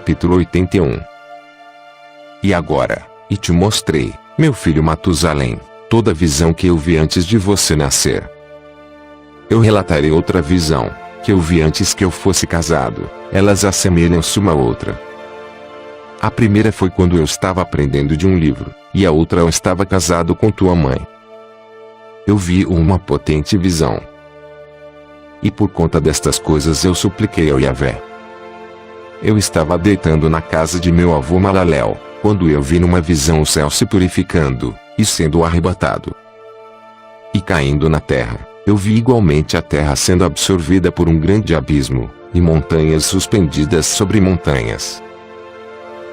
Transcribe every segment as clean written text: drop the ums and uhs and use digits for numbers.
Capítulo 81. E agora, e te mostrei, meu filho Matusalém, toda a visão que eu vi antes de você nascer. Eu relatarei outra visão, que eu vi antes que eu fosse casado, elas assemelham-se uma à outra. A primeira foi quando eu estava aprendendo de um livro, e a outra eu estava casado com tua mãe. Eu vi uma potente visão. E por conta destas coisas eu supliquei ao Yahvé. Eu estava deitando na casa de meu avô Malaléu, quando eu vi numa visão o céu se purificando, e sendo arrebatado. E caindo na terra, eu vi igualmente a terra sendo absorvida por um grande abismo, e montanhas suspendidas sobre montanhas.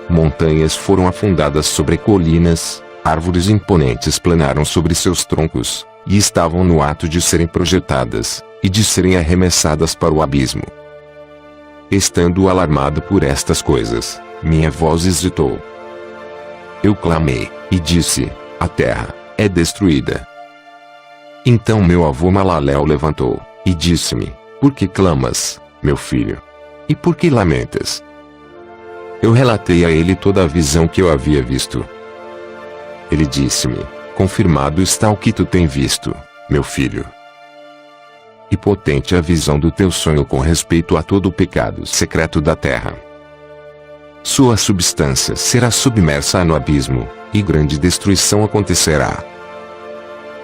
Montanhas foram afundadas sobre colinas, árvores imponentes planaram sobre seus troncos, e estavam no ato de serem projetadas, e de serem arremessadas para o abismo. Estando alarmado por estas coisas, minha voz hesitou. Eu clamei, e disse, a terra é destruída. Então meu avô Malaléu levantou, e disse-me, por que clamas, meu filho? E por que lamentas? Eu relatei a ele toda a visão que eu havia visto. Ele disse-me, confirmado está o que tu tem visto, meu filho. E potente a visão do teu sonho com respeito a todo o pecado secreto da terra. Sua substância será submersa no abismo, e grande destruição acontecerá.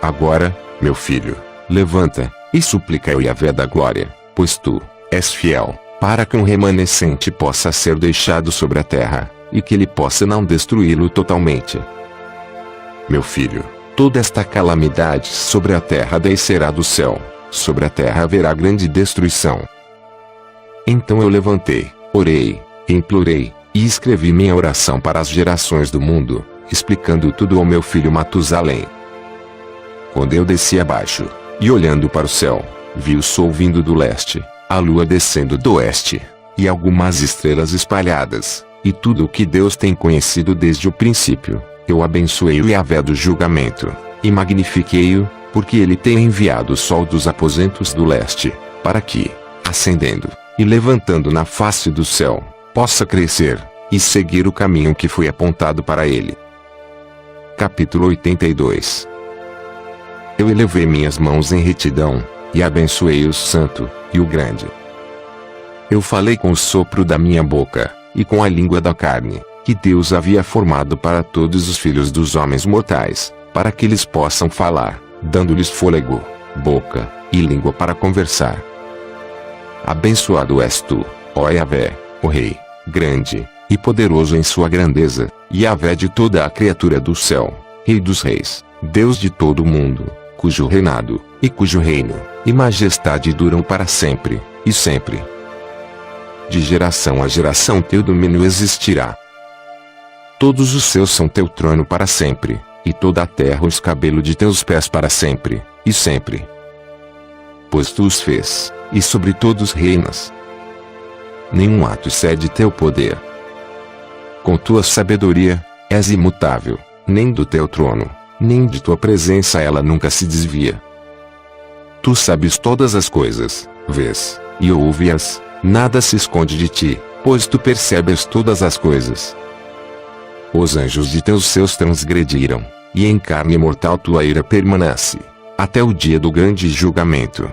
Agora, meu filho, levanta, e suplica ao Yahvé da glória, pois tu és fiel, para que um remanescente possa ser deixado sobre a terra, e que ele possa não destruí-lo totalmente. Meu filho, toda esta calamidade sobre a terra descerá do céu, sobre a terra haverá grande destruição. Então eu levantei, orei, implorei, e escrevi minha oração para as gerações do mundo, explicando tudo ao meu filho Matusalém. Quando eu desci abaixo, e olhando para o céu, vi o sol vindo do leste, a lua descendo do oeste, e algumas estrelas espalhadas, e tudo o que Deus tem conhecido desde o princípio. Eu abençoei o Yahvé do julgamento, e magnifiquei-o, porque ele tem enviado o sol dos aposentos do leste, para que, ascendendo, e levantando na face do céu, possa crescer, e seguir o caminho que foi apontado para ele. Capítulo 82. Eu elevei minhas mãos em retidão, e abençoei o santo, e o grande. Eu falei com o sopro da minha boca, e com a língua da carne, que Deus havia formado para todos os filhos dos homens mortais, para que eles possam falar, dando-lhes fôlego, boca, e língua para conversar. Abençoado és tu, ó Yahvé, o Rei, grande, e poderoso em sua grandeza, Yahvé de toda a criatura do céu, Rei dos reis, Deus de todo o mundo, cujo reinado, e cujo reino, e majestade duram para sempre, e sempre. De geração a geração teu domínio existirá. Todos os céus são teu trono para sempre, e toda a terra o escabelo de teus pés para sempre, e sempre. Pois tu os fez, e sobre todos reinas. Nenhum ato excede teu poder. Com tua sabedoria, és imutável, nem do teu trono, nem de tua presença ela nunca se desvia. Tu sabes todas as coisas, vês, e ouves, nada se esconde de ti, pois tu percebes todas as coisas. Os anjos de teus céus transgrediram, e em carne mortal tua ira permanece, até o dia do grande julgamento.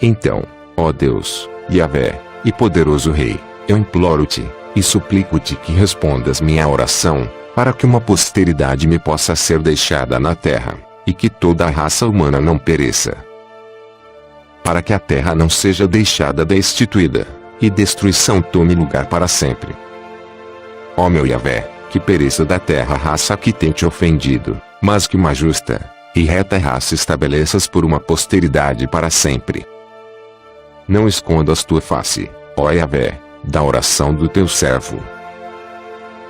Então, ó Deus, Yahvé, e poderoso Rei, eu imploro-te, e suplico-te que respondas minha oração, para que uma posteridade me possa ser deixada na terra, e que toda a raça humana não pereça. Para que a terra não seja deixada destituída, e destruição tome lugar para sempre. Ó meu Yahvé, que pereça da terra a raça que tem te ofendido, mas que uma justa e reta raça estabeleças por uma posteridade para sempre. Não escondas tua face, ó Yahvé, da oração do teu servo.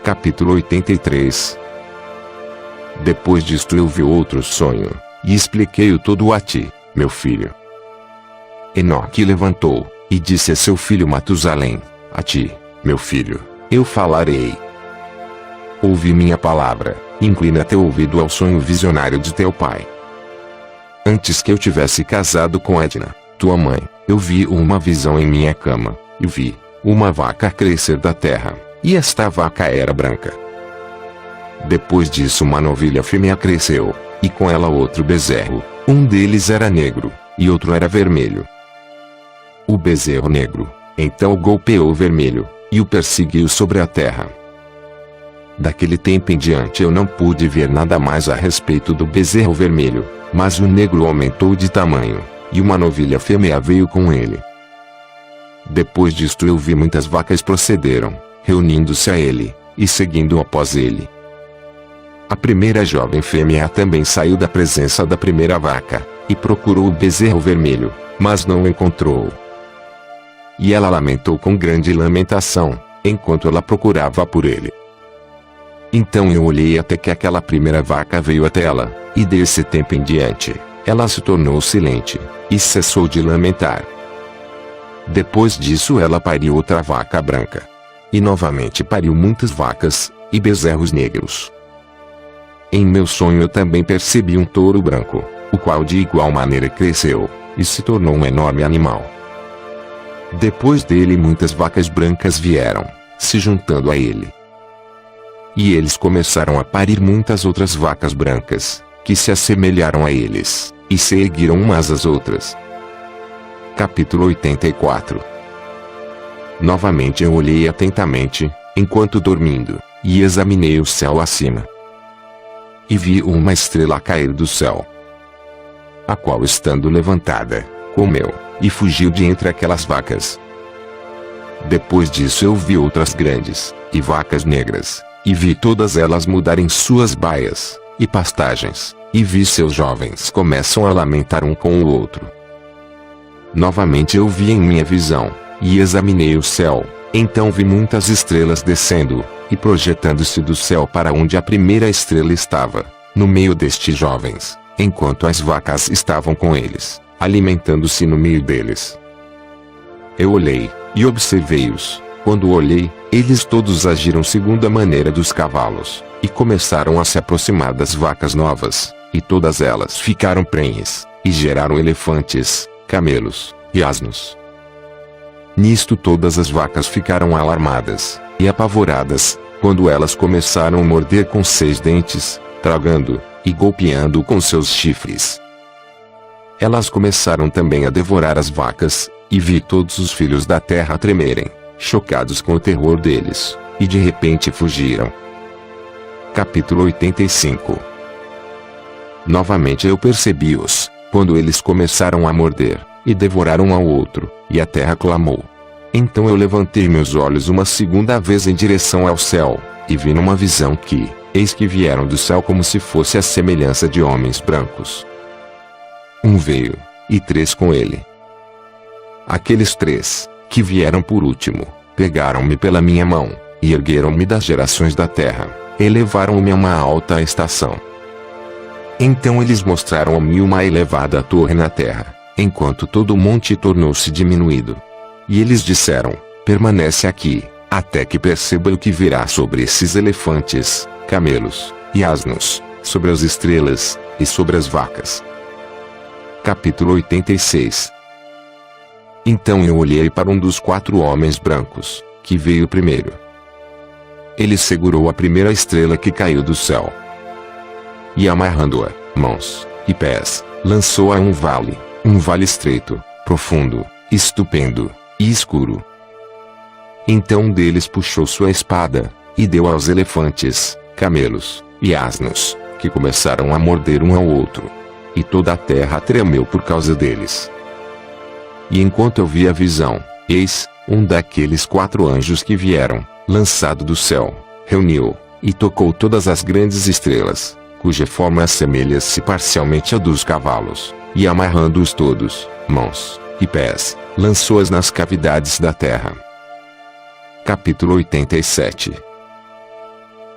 Capítulo 83. Depois disto eu vi outro sonho, e expliquei-o todo a ti, meu filho. Enoque levantou, e disse a seu filho Matusalém, a ti, meu filho, eu falarei. Ouve minha palavra, inclina teu ouvido ao sonho visionário de teu pai. Antes que eu tivesse casado com Edna, tua mãe, eu vi uma visão em minha cama, e vi, uma vaca a crescer da terra, e esta vaca era branca. Depois disso uma novilha fêmea cresceu, e com ela outro bezerro, um deles era negro, e outro era vermelho. O bezerro negro, então golpeou o vermelho, e o perseguiu sobre a terra. Daquele tempo em diante eu não pude ver nada mais a respeito do bezerro vermelho, mas o negro aumentou de tamanho, e uma novilha fêmea veio com ele. Depois disto eu vi muitas vacas procederam, reunindo-se a ele, e seguindo após ele. A primeira jovem fêmea também saiu da presença da primeira vaca, e procurou o bezerro vermelho, mas não o encontrou. E ela lamentou com grande lamentação, enquanto ela procurava por ele. Então eu olhei até que aquela primeira vaca veio até ela, e desse tempo em diante, ela se tornou silente, e cessou de lamentar. Depois disso ela pariu outra vaca branca. E novamente pariu muitas vacas, e bezerros negros. Em meu sonho eu também percebi um touro branco, o qual de igual maneira cresceu, e se tornou um enorme animal. Depois dele muitas vacas brancas vieram, se juntando a ele. E eles começaram a parir muitas outras vacas brancas, que se assemelharam a eles, e se erguiram umas às outras. Capítulo 84. Novamente eu olhei atentamente, enquanto dormindo, e examinei o céu acima. E vi uma estrela cair do céu, a qual estando levantada, comeu, e fugiu de entre aquelas vacas. Depois disso eu vi outras grandes, e vacas negras, e vi todas elas mudarem suas baias, e pastagens, e vi seus jovens começam a lamentar um com o outro. Novamente eu vi em minha visão, e examinei o céu, então vi muitas estrelas descendo, e projetando-se do céu para onde a primeira estrela estava, no meio destes jovens, enquanto as vacas estavam com eles, alimentando-se no meio deles. Eu olhei, e observei-os. Quando olhei, eles todos agiram segundo a maneira dos cavalos, e começaram a se aproximar das vacas novas, e todas elas ficaram prenhes, e geraram elefantes, camelos, e asnos. Nisto todas as vacas ficaram alarmadas, e apavoradas, quando elas começaram a morder com 6 dentes, tragando, e golpeando com seus chifres. Elas começaram também a devorar as vacas, e vi todos os filhos da terra tremerem, chocados com o terror deles, e de repente fugiram. Capítulo 85. Novamente eu percebi-os, quando eles começaram a morder, e devoraram um ao outro, e a terra clamou. Então eu levantei meus olhos uma segunda vez em direção ao céu, e vi numa visão que, eis que vieram do céu como se fosse a semelhança de homens brancos. Um veio, e 3 com ele. Aqueles 3, que vieram por último, pegaram-me pela minha mão, e ergueram-me das gerações da terra, e levaram-me a uma alta estação. Então eles mostraram-me uma elevada torre na terra, enquanto todo o monte tornou-se diminuído. E eles disseram, permanece aqui, até que perceba o que virá sobre esses elefantes, camelos, e asnos, sobre as estrelas, e sobre as vacas. Capítulo 86. Então eu olhei para um dos 4 homens brancos, que veio primeiro. Ele segurou a primeira estrela que caiu do céu, e amarrando-a, mãos e pés, lançou-a a um vale estreito, profundo, estupendo, e escuro. Então um deles puxou sua espada, e deu aos elefantes, camelos, e asnos, que começaram a morder um ao outro. E toda a terra tremeu por causa deles. E enquanto eu via a visão, eis, um daqueles 4 anjos que vieram, lançado do céu, reuniu, e tocou todas as grandes estrelas, cuja forma assemelha-se parcialmente à dos cavalos, e amarrando-os todos, mãos e pés, lançou-as nas cavidades da terra. Capítulo 87.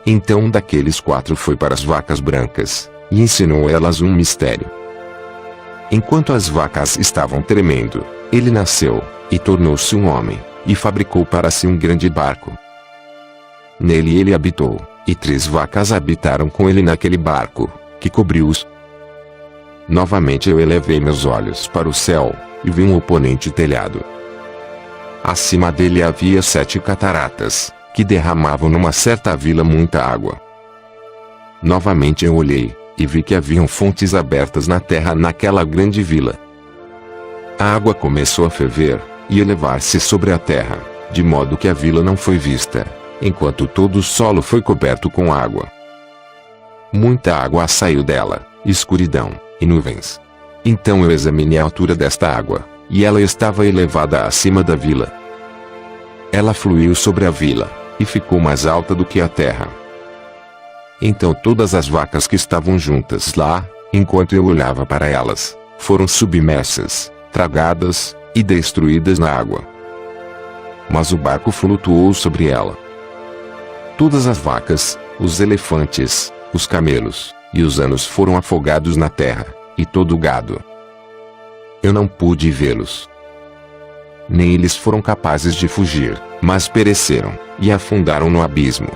Então um daqueles 4 foi para as vacas brancas, e ensinou elas um mistério. Enquanto as vacas estavam tremendo, ele nasceu, e tornou-se um homem, e fabricou para si um grande barco. Nele ele habitou, e 3 vacas habitaram com ele naquele barco, que cobriu-os. Novamente eu elevei meus olhos para o céu, e vi um oponente telhado. Acima dele havia 7 cataratas, que derramavam numa certa vila muita água. Novamente eu olhei, e vi que haviam fontes abertas na terra naquela grande vila. A água começou a ferver, e elevar-se sobre a terra, de modo que a vila não foi vista, enquanto todo o solo foi coberto com água. Muita água saiu dela, escuridão, e nuvens. Então eu examinei a altura desta água, e ela estava elevada acima da vila. Ela fluiu sobre a vila, e ficou mais alta do que a terra. Então todas as vacas que estavam juntas lá, enquanto eu olhava para elas, foram submersas, tragadas, e destruídas na água. Mas o barco flutuou sobre ela. Todas as vacas, os elefantes, os camelos, e os anos foram afogados na terra, e todo o gado. Eu não pude vê-los. Nem eles foram capazes de fugir, mas pereceram, e afundaram no abismo.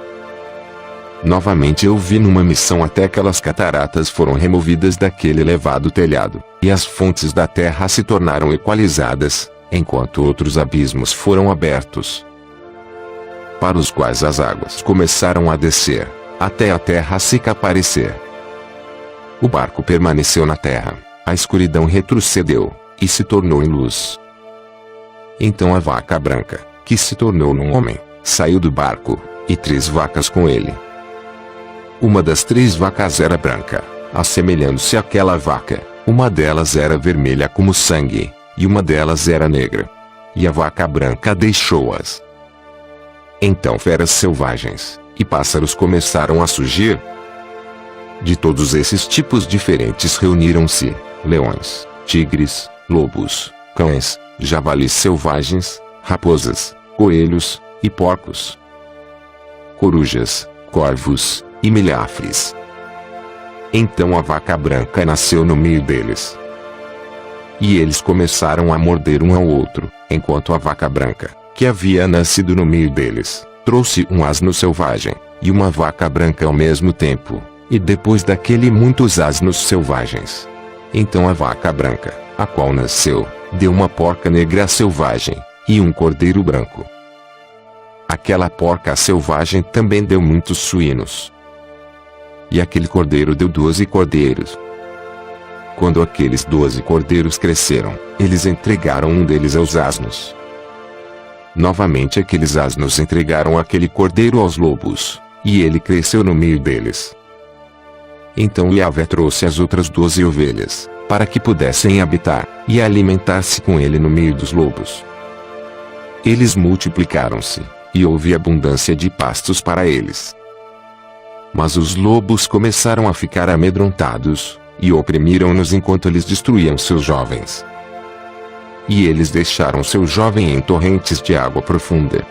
Novamente eu vi numa missão até aquelas cataratas foram removidas daquele elevado telhado, e as fontes da terra se tornaram equalizadas, enquanto outros abismos foram abertos, para os quais as águas começaram a descer, até a terra seca aparecer. O barco permaneceu na terra, a escuridão retrocedeu, e se tornou em luz. Então a vaca branca, que se tornou num homem, saiu do barco, e 3 vacas com ele. Uma das 3 vacas era branca, assemelhando-se àquela vaca, uma delas era vermelha como sangue, e uma delas era negra. E a vaca branca deixou-as. Então feras selvagens, e pássaros começaram a surgir. De todos esses tipos diferentes reuniram-se, leões, tigres, lobos, cães, javalis selvagens, raposas, coelhos, e porcos, corujas, corvos, e milhafres. Então a vaca branca nasceu no meio deles. E eles começaram a morder um ao outro, enquanto a vaca branca, que havia nascido no meio deles, trouxe um asno selvagem, e uma vaca branca ao mesmo tempo, e depois daquele muitos asnos selvagens. Então a vaca branca, a qual nasceu, deu uma porca negra selvagem, e um cordeiro branco. Aquela porca selvagem também deu muitos suínos. E aquele cordeiro deu 12 cordeiros. Quando aqueles 12 cordeiros cresceram, eles entregaram um deles aos asnos. Novamente aqueles asnos entregaram aquele cordeiro aos lobos, e ele cresceu no meio deles. Então Yahvé trouxe as outras 12 ovelhas, para que pudessem habitar, e alimentar-se com ele no meio dos lobos. Eles multiplicaram-se, e houve abundância de pastos para eles. Mas os lobos começaram a ficar amedrontados, e oprimiram-nos enquanto eles destruíam seus jovens. E eles deixaram seu jovem em torrentes de água profunda.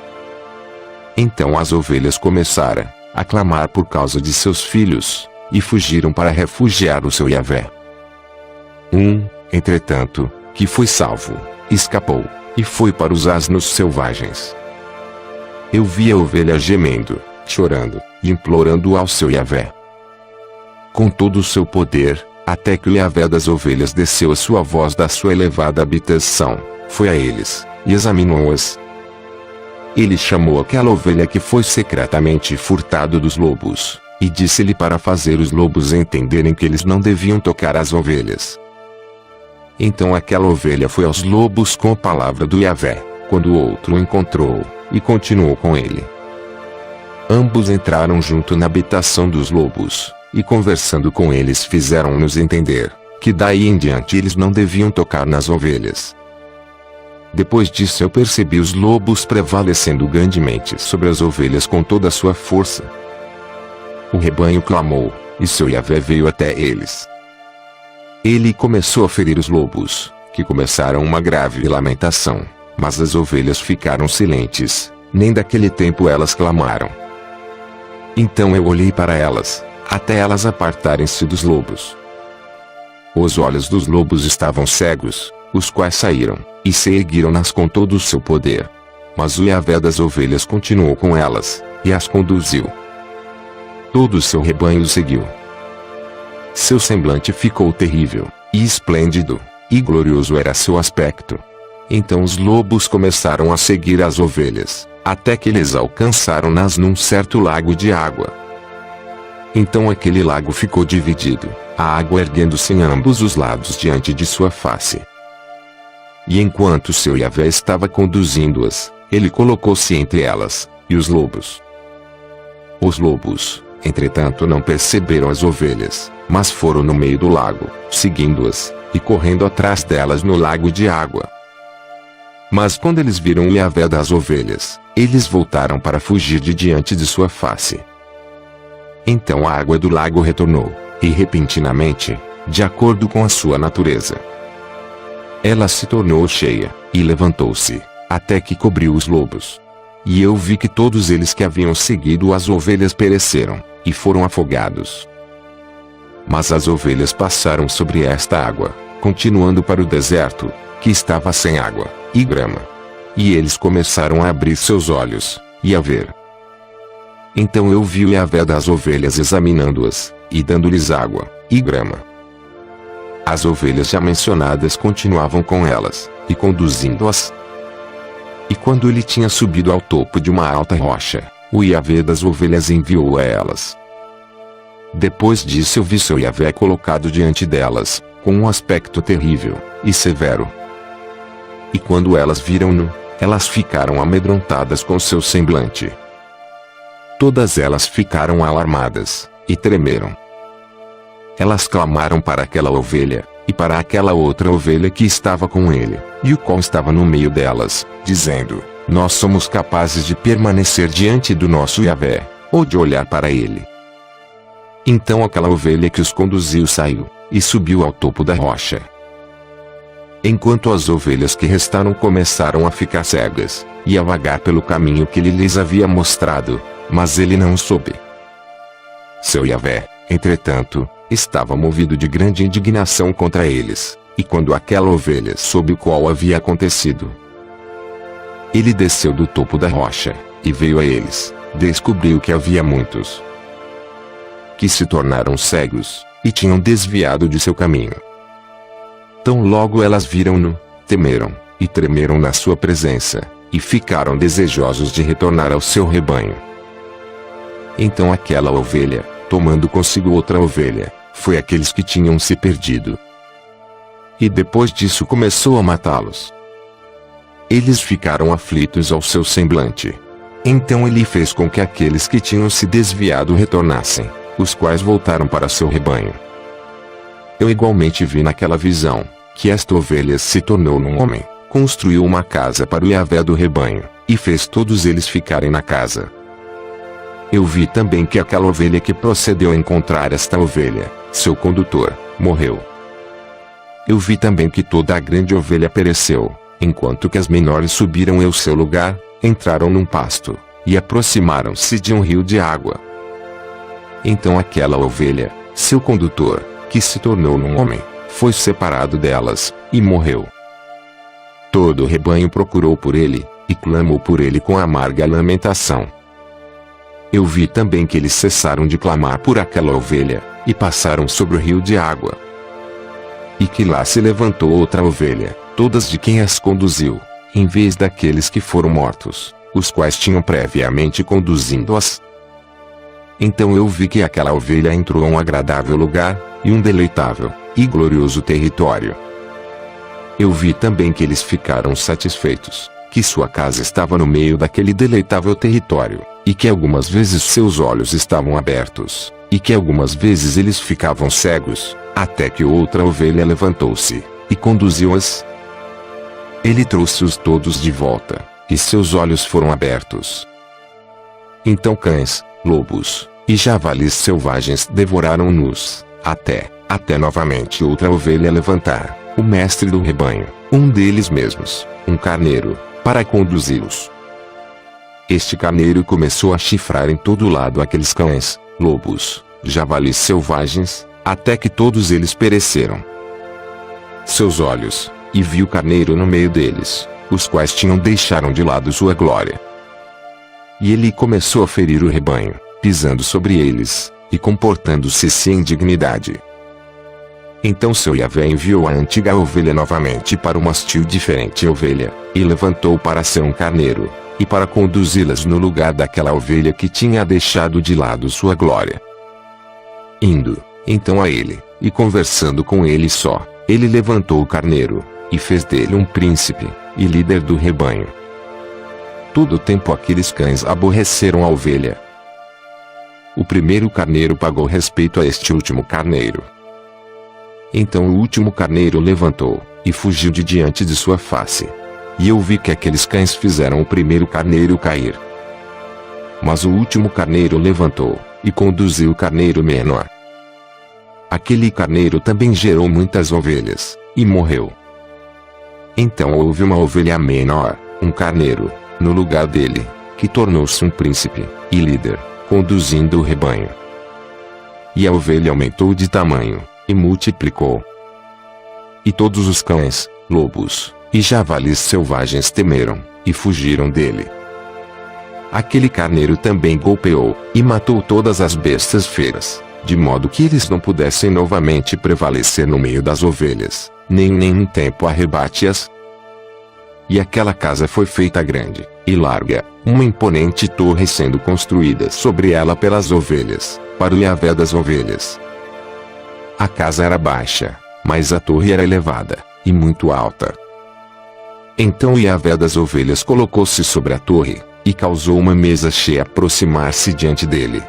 Então as ovelhas começaram a clamar por causa de seus filhos, e fugiram para refugiar o seu Yahvé. Entretanto, que foi salvo, escapou, e foi para os asnos selvagens. Eu vi a ovelha gemendo, chorando, e implorando ao seu Yahvé. Com todo o seu poder, até que o Yahvé das ovelhas desceu a sua voz da sua elevada habitação, foi a eles, e examinou-as. Ele chamou aquela ovelha que foi secretamente furtado dos lobos, e disse-lhe para fazer os lobos entenderem que eles não deviam tocar as ovelhas. Então aquela ovelha foi aos lobos com a palavra do Yahvé, quando o outro o encontrou, e continuou com ele. Ambos entraram junto na habitação dos lobos, e conversando com eles fizeram-nos entender, que daí em diante eles não deviam tocar nas ovelhas. Depois disso eu percebi os lobos prevalecendo grandemente sobre as ovelhas com toda a sua força. O rebanho clamou, e seu Yahvé veio até eles. Ele começou a ferir os lobos, que começaram uma grave lamentação, mas as ovelhas ficaram silentes, nem daquele tempo elas clamaram. Então eu olhei para elas, até elas apartarem-se dos lobos. Os olhos dos lobos estavam cegos, os quais saíram, e se ergueram-nas com todo o seu poder. Mas o Yahvé das ovelhas continuou com elas, e as conduziu. Todo o seu rebanho o seguiu. Seu semblante ficou terrível, e esplêndido, e glorioso era seu aspecto. Então os lobos começaram a seguir as ovelhas, até que eles alcançaram-nas num certo lago de água. Então aquele lago ficou dividido, a água erguendo-se em ambos os lados diante de sua face. E enquanto seu Yahvé estava conduzindo-as, ele colocou-se entre elas, e os lobos. Os lobos, entretanto, não perceberam as ovelhas, mas foram no meio do lago, seguindo-as, e correndo atrás delas no lago de água. Mas quando eles viram o Yahvé das ovelhas, eles voltaram para fugir de diante de sua face. Então a água do lago retornou, e repentinamente, de acordo com a sua natureza, ela se tornou cheia, e levantou-se, até que cobriu os lobos. E eu vi que todos eles que haviam seguido as ovelhas pereceram, e foram afogados. Mas as ovelhas passaram sobre esta água, continuando para o deserto, que estava sem água e grama. E eles começaram a abrir seus olhos, e a ver. Então eu vi o Yahvé das ovelhas examinando-as, e dando-lhes água e grama. As ovelhas já mencionadas continuavam com elas, e conduzindo-as. E quando ele tinha subido ao topo de uma alta rocha, o Yahvé das ovelhas enviou a elas. Depois disso eu vi seu Yahvé colocado diante delas, com um aspecto terrível e severo. E quando elas viram-no, elas ficaram amedrontadas com seu semblante. Todas elas ficaram alarmadas, e tremeram. Elas clamaram para aquela ovelha, e para aquela outra ovelha que estava com ele, e o qual estava no meio delas, dizendo: nós somos capazes de permanecer diante do nosso Yahvé, ou de olhar para ele. Então aquela ovelha que os conduziu saiu, e subiu ao topo da rocha. Enquanto as ovelhas que restaram começaram a ficar cegas, e a vagar pelo caminho que ele lhes havia mostrado, mas ele não soube. Seu Yahvé, entretanto, estava movido de grande indignação contra eles, e quando aquela ovelha soube o qual havia acontecido, ele desceu do topo da rocha, e veio a eles, descobriu que havia muitos que se tornaram cegos, e tinham desviado de seu caminho. Tão logo elas viram-no, temeram, e tremeram na sua presença, e ficaram desejosos de retornar ao seu rebanho. Então aquela ovelha, tomando consigo outra ovelha, foi aqueles que tinham se perdido. E depois disso começou a matá-los. Eles ficaram aflitos ao seu semblante. Então ele fez com que aqueles que tinham se desviado retornassem, os quais voltaram para seu rebanho. Eu igualmente vi naquela visão, que esta ovelha se tornou num homem, construiu uma casa para o Yahvé do rebanho, e fez todos eles ficarem na casa. Eu vi também que aquela ovelha que procedeu a encontrar esta ovelha, seu condutor, morreu. Eu vi também que toda a grande ovelha pereceu, enquanto que as menores subiram ao seu lugar, entraram num pasto, e aproximaram-se de um rio de água. Então aquela ovelha, seu condutor, que se tornou num homem, foi separado delas, e morreu. Todo o rebanho procurou por ele, e clamou por ele com amarga lamentação. Eu vi também que eles cessaram de clamar por aquela ovelha, e passaram sobre o rio de água. E que lá se levantou outra ovelha, todas de quem as conduziu, em vez daqueles que foram mortos, os quais tinham previamente conduzindo-as. Então eu vi que aquela ovelha entrou a um agradável lugar, e um deleitável e glorioso território. Eu vi também que eles ficaram satisfeitos, que sua casa estava no meio daquele deleitável território, e que algumas vezes seus olhos estavam abertos, e que algumas vezes eles ficavam cegos, até que outra ovelha levantou-se, e conduziu-as. Ele trouxe-os todos de volta, e seus olhos foram abertos. Então cães, lobos, e javalis selvagens devoraram-nos, até novamente outra ovelha levantar, o mestre do rebanho, um deles mesmos, um carneiro, para conduzi-los. Este carneiro começou a chifrar em todo lado aqueles cães, lobos, javalis selvagens, até que todos eles pereceram. Seus olhos, e viu o carneiro no meio deles, os quais deixaram de lado sua glória. E ele começou a ferir o rebanho, pisando sobre eles, e comportando-se sem dignidade. Então seu Yahvé enviou a antiga ovelha novamente para uma hostil diferente ovelha, e levantou para ser um carneiro, e para conduzi-las no lugar daquela ovelha que tinha deixado de lado sua glória. Indo, então a ele, e conversando com ele só, ele levantou o carneiro, e fez dele um príncipe, e líder do rebanho. Todo o tempo aqueles cães aborreceram a ovelha. O primeiro carneiro pagou respeito a este último carneiro. Então o último carneiro levantou, e fugiu de diante de sua face. E eu vi que aqueles cães fizeram o primeiro carneiro cair. Mas o último carneiro levantou, e conduziu o carneiro menor. Aquele carneiro também gerou muitas ovelhas, e morreu. Então houve uma ovelha menor, um carneiro, no lugar dele, que tornou-se um príncipe, e líder, conduzindo o rebanho. E a ovelha aumentou de tamanho, e multiplicou. E todos os cães, lobos, e javalis selvagens temeram, e fugiram dele. Aquele carneiro também golpeou, e matou todas as bestas feras, de modo que eles não pudessem novamente prevalecer no meio das ovelhas, nem em nenhum tempo arrebate-as. E aquela casa foi feita grande, e larga, uma imponente torre sendo construída sobre ela pelas ovelhas, para o Yahvé das ovelhas. A casa era baixa, mas a torre era elevada, e muito alta. Então o Yahvé das ovelhas colocou-se sobre a torre, e causou uma mesa cheia aproximar-se diante dele.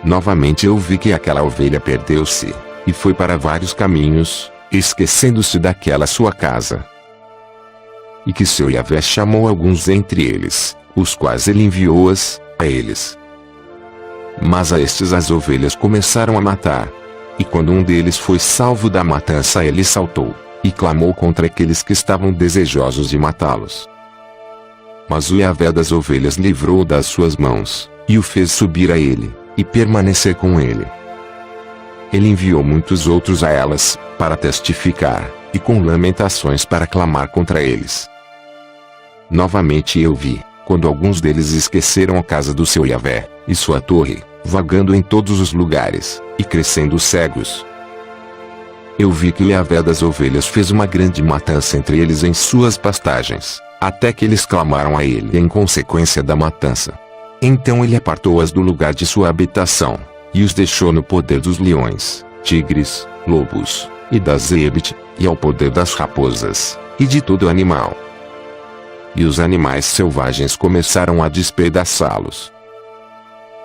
Novamente eu vi que aquela ovelha perdeu-se, e foi para vários caminhos, esquecendo-se daquela sua casa. E que seu Yahvé chamou alguns entre eles, os quais ele enviou-as a eles. Mas a estes as ovelhas começaram a matar. E quando um deles foi salvo da matança, ele saltou, e clamou contra aqueles que estavam desejosos de matá-los. Mas o Yahvé das ovelhas livrou das suas mãos, e o fez subir a ele, e permanecer com ele. Ele enviou muitos outros a elas, para testificar, e com lamentações para clamar contra eles. Novamente eu vi, quando alguns deles esqueceram a casa do seu Yahvé, e sua torre, vagando em todos os lugares, e crescendo cegos. Eu vi que o Yahvé das ovelhas fez uma grande matança entre eles em suas pastagens, até que eles clamaram a ele em consequência da matança. Então ele apartou-as do lugar de sua habitação, e os deixou no poder dos leões, tigres, lobos, e das zebit, e ao poder das raposas, e de todo animal. E os animais selvagens começaram a despedaçá-los.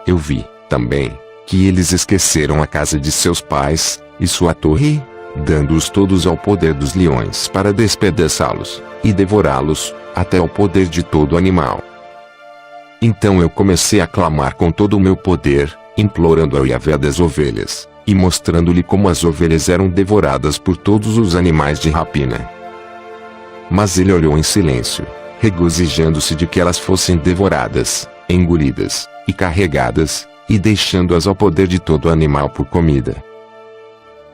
Eu vi, também, que eles esqueceram a casa de seus pais, e sua torre, dando-os todos ao poder dos leões para despedaçá-los, e devorá-los, até ao poder de todo animal. Então eu comecei a clamar com todo o meu poder, implorando ao Yahvé das ovelhas, e mostrando-lhe como as ovelhas eram devoradas por todos os animais de rapina. Mas ele olhou em silêncio, regozijando-se de que elas fossem devoradas, engolidas, e carregadas, e deixando-as ao poder de todo animal por comida.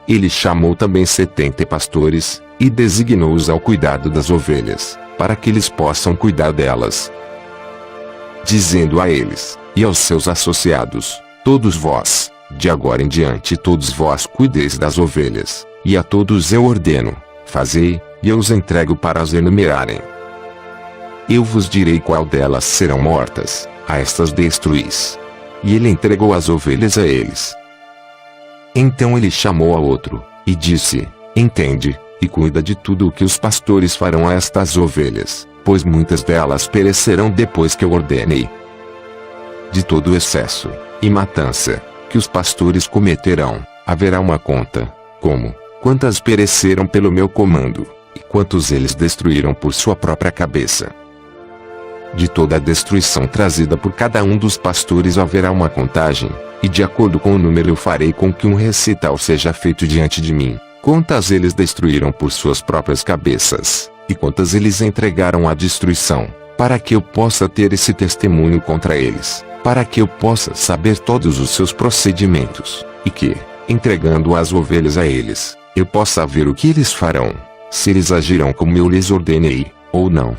Ele chamou também 70 pastores, e designou-os ao cuidado das ovelhas, para que eles possam cuidar delas. Dizendo a eles, e aos seus associados, todos vós, de agora em diante todos vós cuideis das ovelhas, e a todos eu ordeno, fazei, e eu os entrego para as enumerarem. Eu vos direi qual delas serão mortas, a estas destruís. E ele entregou as ovelhas a eles. Então ele chamou a outro, e disse, entende, e cuida de tudo o que os pastores farão a estas ovelhas, pois muitas delas perecerão depois que eu ordenei. De todo o excesso, e matança, que os pastores cometerão, haverá uma conta, como, quantas pereceram pelo meu comando, e quantos eles destruíram por sua própria cabeça. De toda a destruição trazida por cada um dos pastores haverá uma contagem, e de acordo com o número eu farei com que um recital seja feito diante de mim, quantas eles destruíram por suas próprias cabeças, e quantas eles entregaram à destruição, para que eu possa ter esse testemunho contra eles, para que eu possa saber todos os seus procedimentos, e que, entregando as ovelhas a eles, eu possa ver o que eles farão, se eles agirão como eu lhes ordenei, ou não.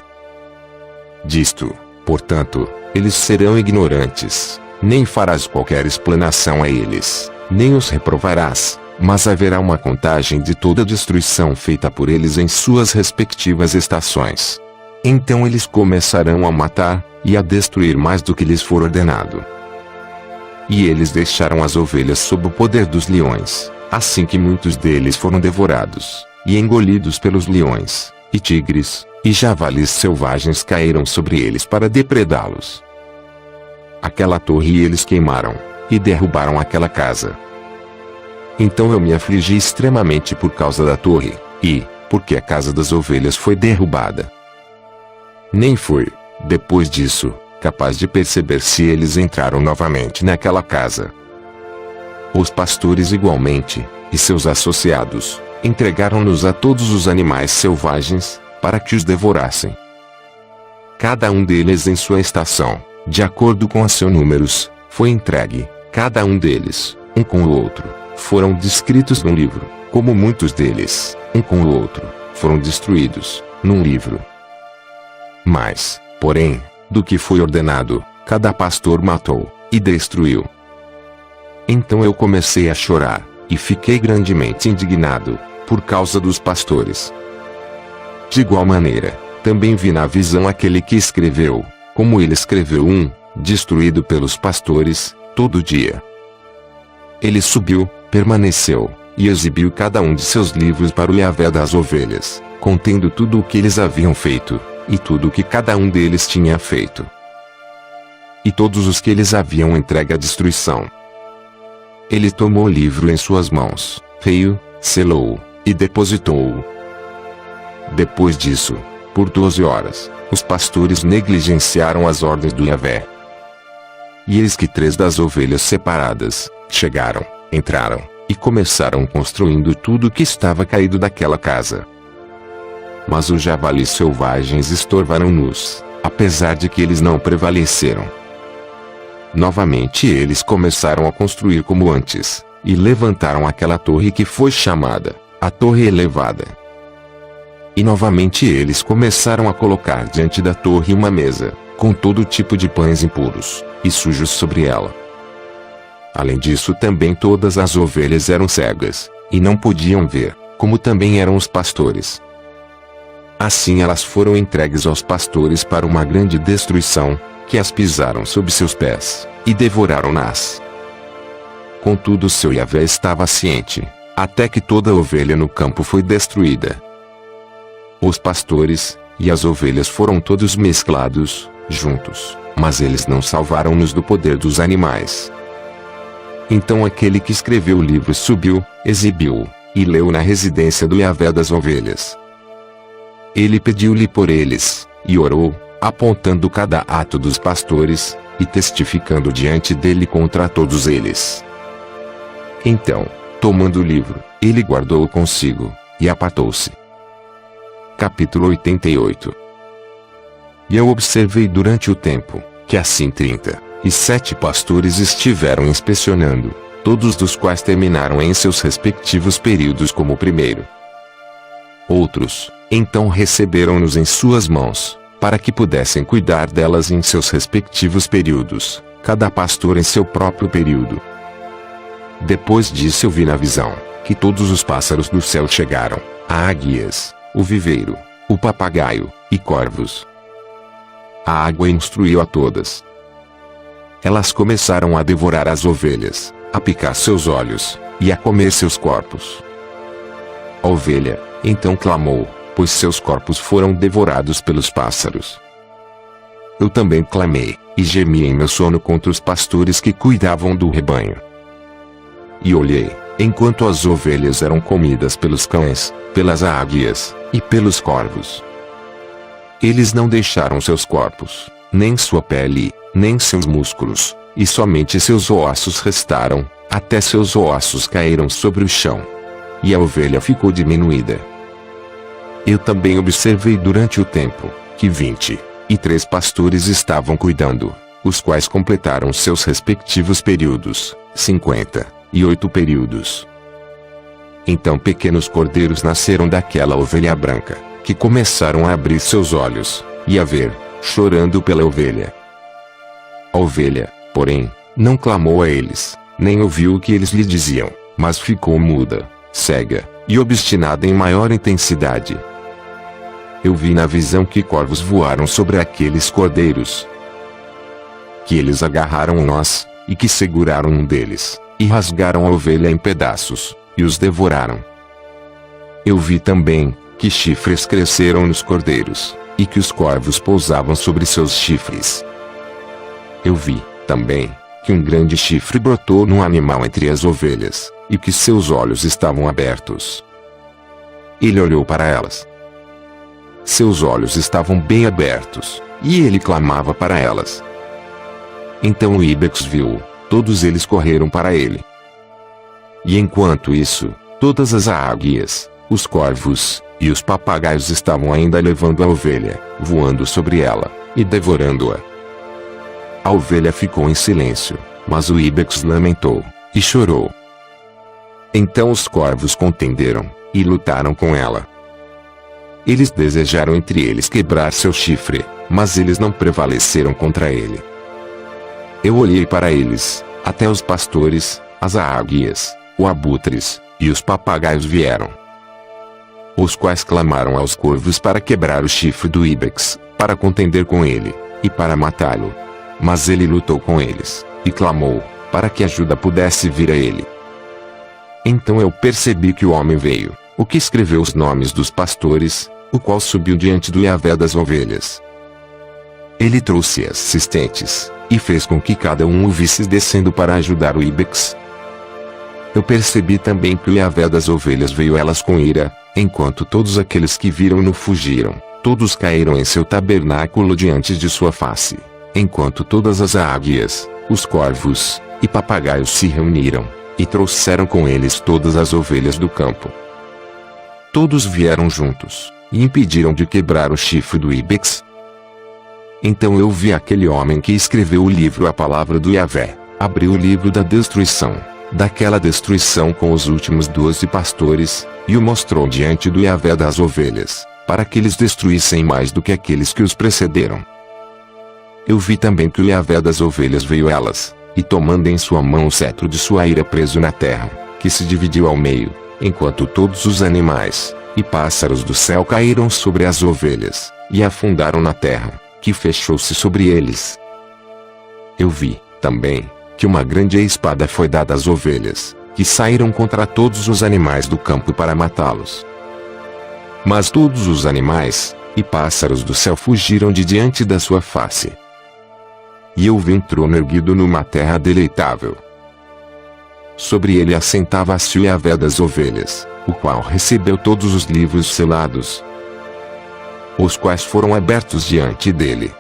Disto, portanto, eles serão ignorantes, nem farás qualquer explanação a eles, nem os reprovarás, mas haverá uma contagem de toda a destruição feita por eles em suas respectivas estações. Então eles começarão a matar, e a destruir mais do que lhes for ordenado. E eles deixaram as ovelhas sob o poder dos leões, assim que muitos deles foram devorados, e engolidos pelos leões, e tigres, e javalis selvagens caíram sobre eles para depredá-los. Aquela torre eles queimaram, e derrubaram aquela casa. Então eu me afligi extremamente por causa da torre, e, porque a casa das ovelhas foi derrubada. Nem fui, depois disso, capaz de perceber se eles entraram novamente naquela casa. Os pastores igualmente, e seus associados, entregaram-nos a todos os animais selvagens, para que os devorassem. Cada um deles em sua estação, de acordo com os seus números, foi entregue, cada um deles, um com o outro, foram descritos num livro, como muitos deles, um com o outro, foram destruídos, num livro. Mas, porém, do que foi ordenado, cada pastor matou, e destruiu. Então eu comecei a chorar, e fiquei grandemente indignado, por causa dos pastores. De igual maneira, também vi na visão aquele que escreveu, como ele escreveu destruído pelos pastores, todo dia. Ele subiu, permaneceu, e exibiu cada um de seus livros para o Yahvé das ovelhas, contendo tudo o que eles haviam feito, e tudo o que cada um deles tinha feito. E todos os que eles haviam entregue à destruição. Ele tomou o livro em suas mãos, fez-o, selou-o, e depositou-o. Depois disso, por 12 horas, os pastores negligenciaram as ordens do Yahvé. E eis que 3 das ovelhas separadas, chegaram, entraram, e começaram construindo tudo o que estava caído daquela casa. Mas os javalis selvagens estorvaram-nos, apesar de que eles não prevaleceram. Novamente eles começaram a construir como antes, e levantaram aquela torre que foi chamada, a Torre Elevada. E novamente eles começaram a colocar diante da torre uma mesa, com todo tipo de pães impuros, e sujos sobre ela. Além disso também todas as ovelhas eram cegas, e não podiam ver, como também eram os pastores. Assim elas foram entregues aos pastores para uma grande destruição, que as pisaram sob seus pés, e devoraram-nas. Contudo seu Yahvé estava ciente, até que toda a ovelha no campo foi destruída. Os pastores, e as ovelhas foram todos mesclados, juntos, mas eles não salvaram-nos do poder dos animais. Então aquele que escreveu o livro subiu, exibiu-o, e leu na residência do Yahvé das ovelhas. Ele pediu-lhe por eles, e orou, apontando cada ato dos pastores, e testificando diante dele contra todos eles. Então, tomando o livro, ele guardou-o consigo, e apartou-se. Capítulo 88. E eu observei durante o tempo, que assim 37 pastores estiveram inspecionando, todos dos quais terminaram em seus respectivos períodos como o primeiro. Outros, então receberam-nos em suas mãos, para que pudessem cuidar delas em seus respectivos períodos, cada pastor em seu próprio período. Depois disso eu vi na visão, que todos os pássaros do céu chegaram, a águias, o viveiro, o papagaio, e corvos. A água instruiu a todas. Elas começaram a devorar as ovelhas, a picar seus olhos, e a comer seus corpos. A ovelha, então clamou, pois seus corpos foram devorados pelos pássaros. Eu também clamei, e gemi em meu sono contra os pastores que cuidavam do rebanho. E olhei, enquanto as ovelhas eram comidas pelos cães, pelas águias, e pelos corvos. Eles não deixaram seus corpos, nem sua pele, nem seus músculos, e somente seus ossos restaram, até seus ossos caíram sobre o chão. E a ovelha ficou diminuída. Eu também observei durante o tempo, que 23 pastores estavam cuidando, os quais completaram seus respectivos períodos, 58 períodos. Então pequenos cordeiros nasceram daquela ovelha branca, que começaram a abrir seus olhos, e a ver, chorando pela ovelha. A ovelha, porém, não clamou a eles, nem ouviu o que eles lhe diziam, mas ficou muda, cega e obstinada em maior intensidade. Eu vi na visão que corvos voaram sobre aqueles cordeiros, que eles agarraram um nós, e que seguraram um deles, e rasgaram a ovelha em pedaços, e os devoraram. Eu vi também que chifres cresceram nos cordeiros, e que os corvos pousavam sobre seus chifres. Eu vi, também, que um grande chifre brotou num animal entre as ovelhas, e que seus olhos estavam abertos. Ele olhou para elas. Seus olhos estavam bem abertos, e ele clamava para elas. Então o ibex viu, todos eles correram para ele. E enquanto isso, todas as águias, os corvos, e os papagaios estavam ainda levando a ovelha, voando sobre ela, e devorando-a. A ovelha ficou em silêncio, mas o ibex lamentou, e chorou. Então os corvos contenderam, e lutaram com ela. Eles desejaram entre eles quebrar seu chifre, mas eles não prevaleceram contra ele. Eu olhei para eles, até os pastores, as águias, os abutres, e os papagaios vieram, os quais clamaram aos corvos para quebrar o chifre do ibex, para contender com ele, e para matá-lo. Mas ele lutou com eles, e clamou, para que ajuda pudesse vir a ele. Então eu percebi que o homem veio, o que escreveu os nomes dos pastores, o qual subiu diante do Yahvé das ovelhas. Ele trouxe assistentes, e fez com que cada um o visse descendo para ajudar o ibex. Eu percebi também que o Yahvé das ovelhas veio elas com ira, enquanto todos aqueles que viram-no fugiram, todos caíram em seu tabernáculo diante de sua face, enquanto todas as águias, os corvos, e papagaios se reuniram, e trouxeram com eles todas as ovelhas do campo. Todos vieram juntos, e impediram de quebrar o chifre do ibex. Então eu vi aquele homem que escreveu o livro A Palavra do Yahvé, abriu o livro da destruição, daquela destruição com os últimos 12 pastores, e o mostrou diante do Yahvé das ovelhas, para que eles destruíssem mais do que aqueles que os precederam. Eu vi também que o Yahvé das ovelhas veio elas, e tomando em sua mão o cetro de sua ira preso na terra, que se dividiu ao meio, enquanto todos os animais, e pássaros do céu caíram sobre as ovelhas, e afundaram na terra, que fechou-se sobre eles. Eu vi, também, que uma grande espada foi dada às ovelhas, que saíram contra todos os animais do campo para matá-los. Mas todos os animais, e pássaros do céu fugiram de diante da sua face. E eu vi um trono erguido numa terra deleitável. Sobre ele assentava-se o Yahvé das ovelhas, o qual recebeu todos os livros selados, os quais foram abertos diante dele.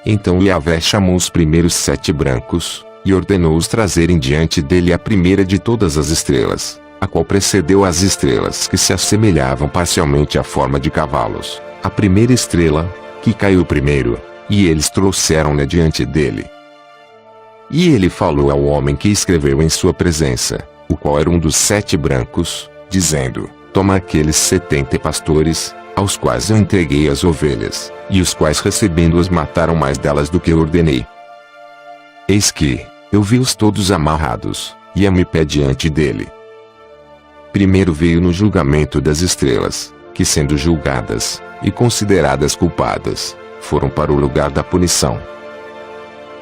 Então o Yahvé chamou os primeiros 7 brancos, e ordenou-os trazerem diante dele a primeira de todas as estrelas, a qual precedeu as estrelas que se assemelhavam parcialmente à forma de cavalos, a primeira estrela, que caiu primeiro, e eles trouxeram-na diante dele. E ele falou ao homem que escreveu em sua presença, o qual era um dos 7 brancos, dizendo: toma aqueles 70 pastores, aos quais eu entreguei as ovelhas, e os quais recebendo-os mataram mais delas do que eu ordenei. Eis que, eu vi-os todos amarrados, e a pé diante dele. Primeiro veio no julgamento das estrelas, que sendo julgadas, e consideradas culpadas, foram para o lugar da punição.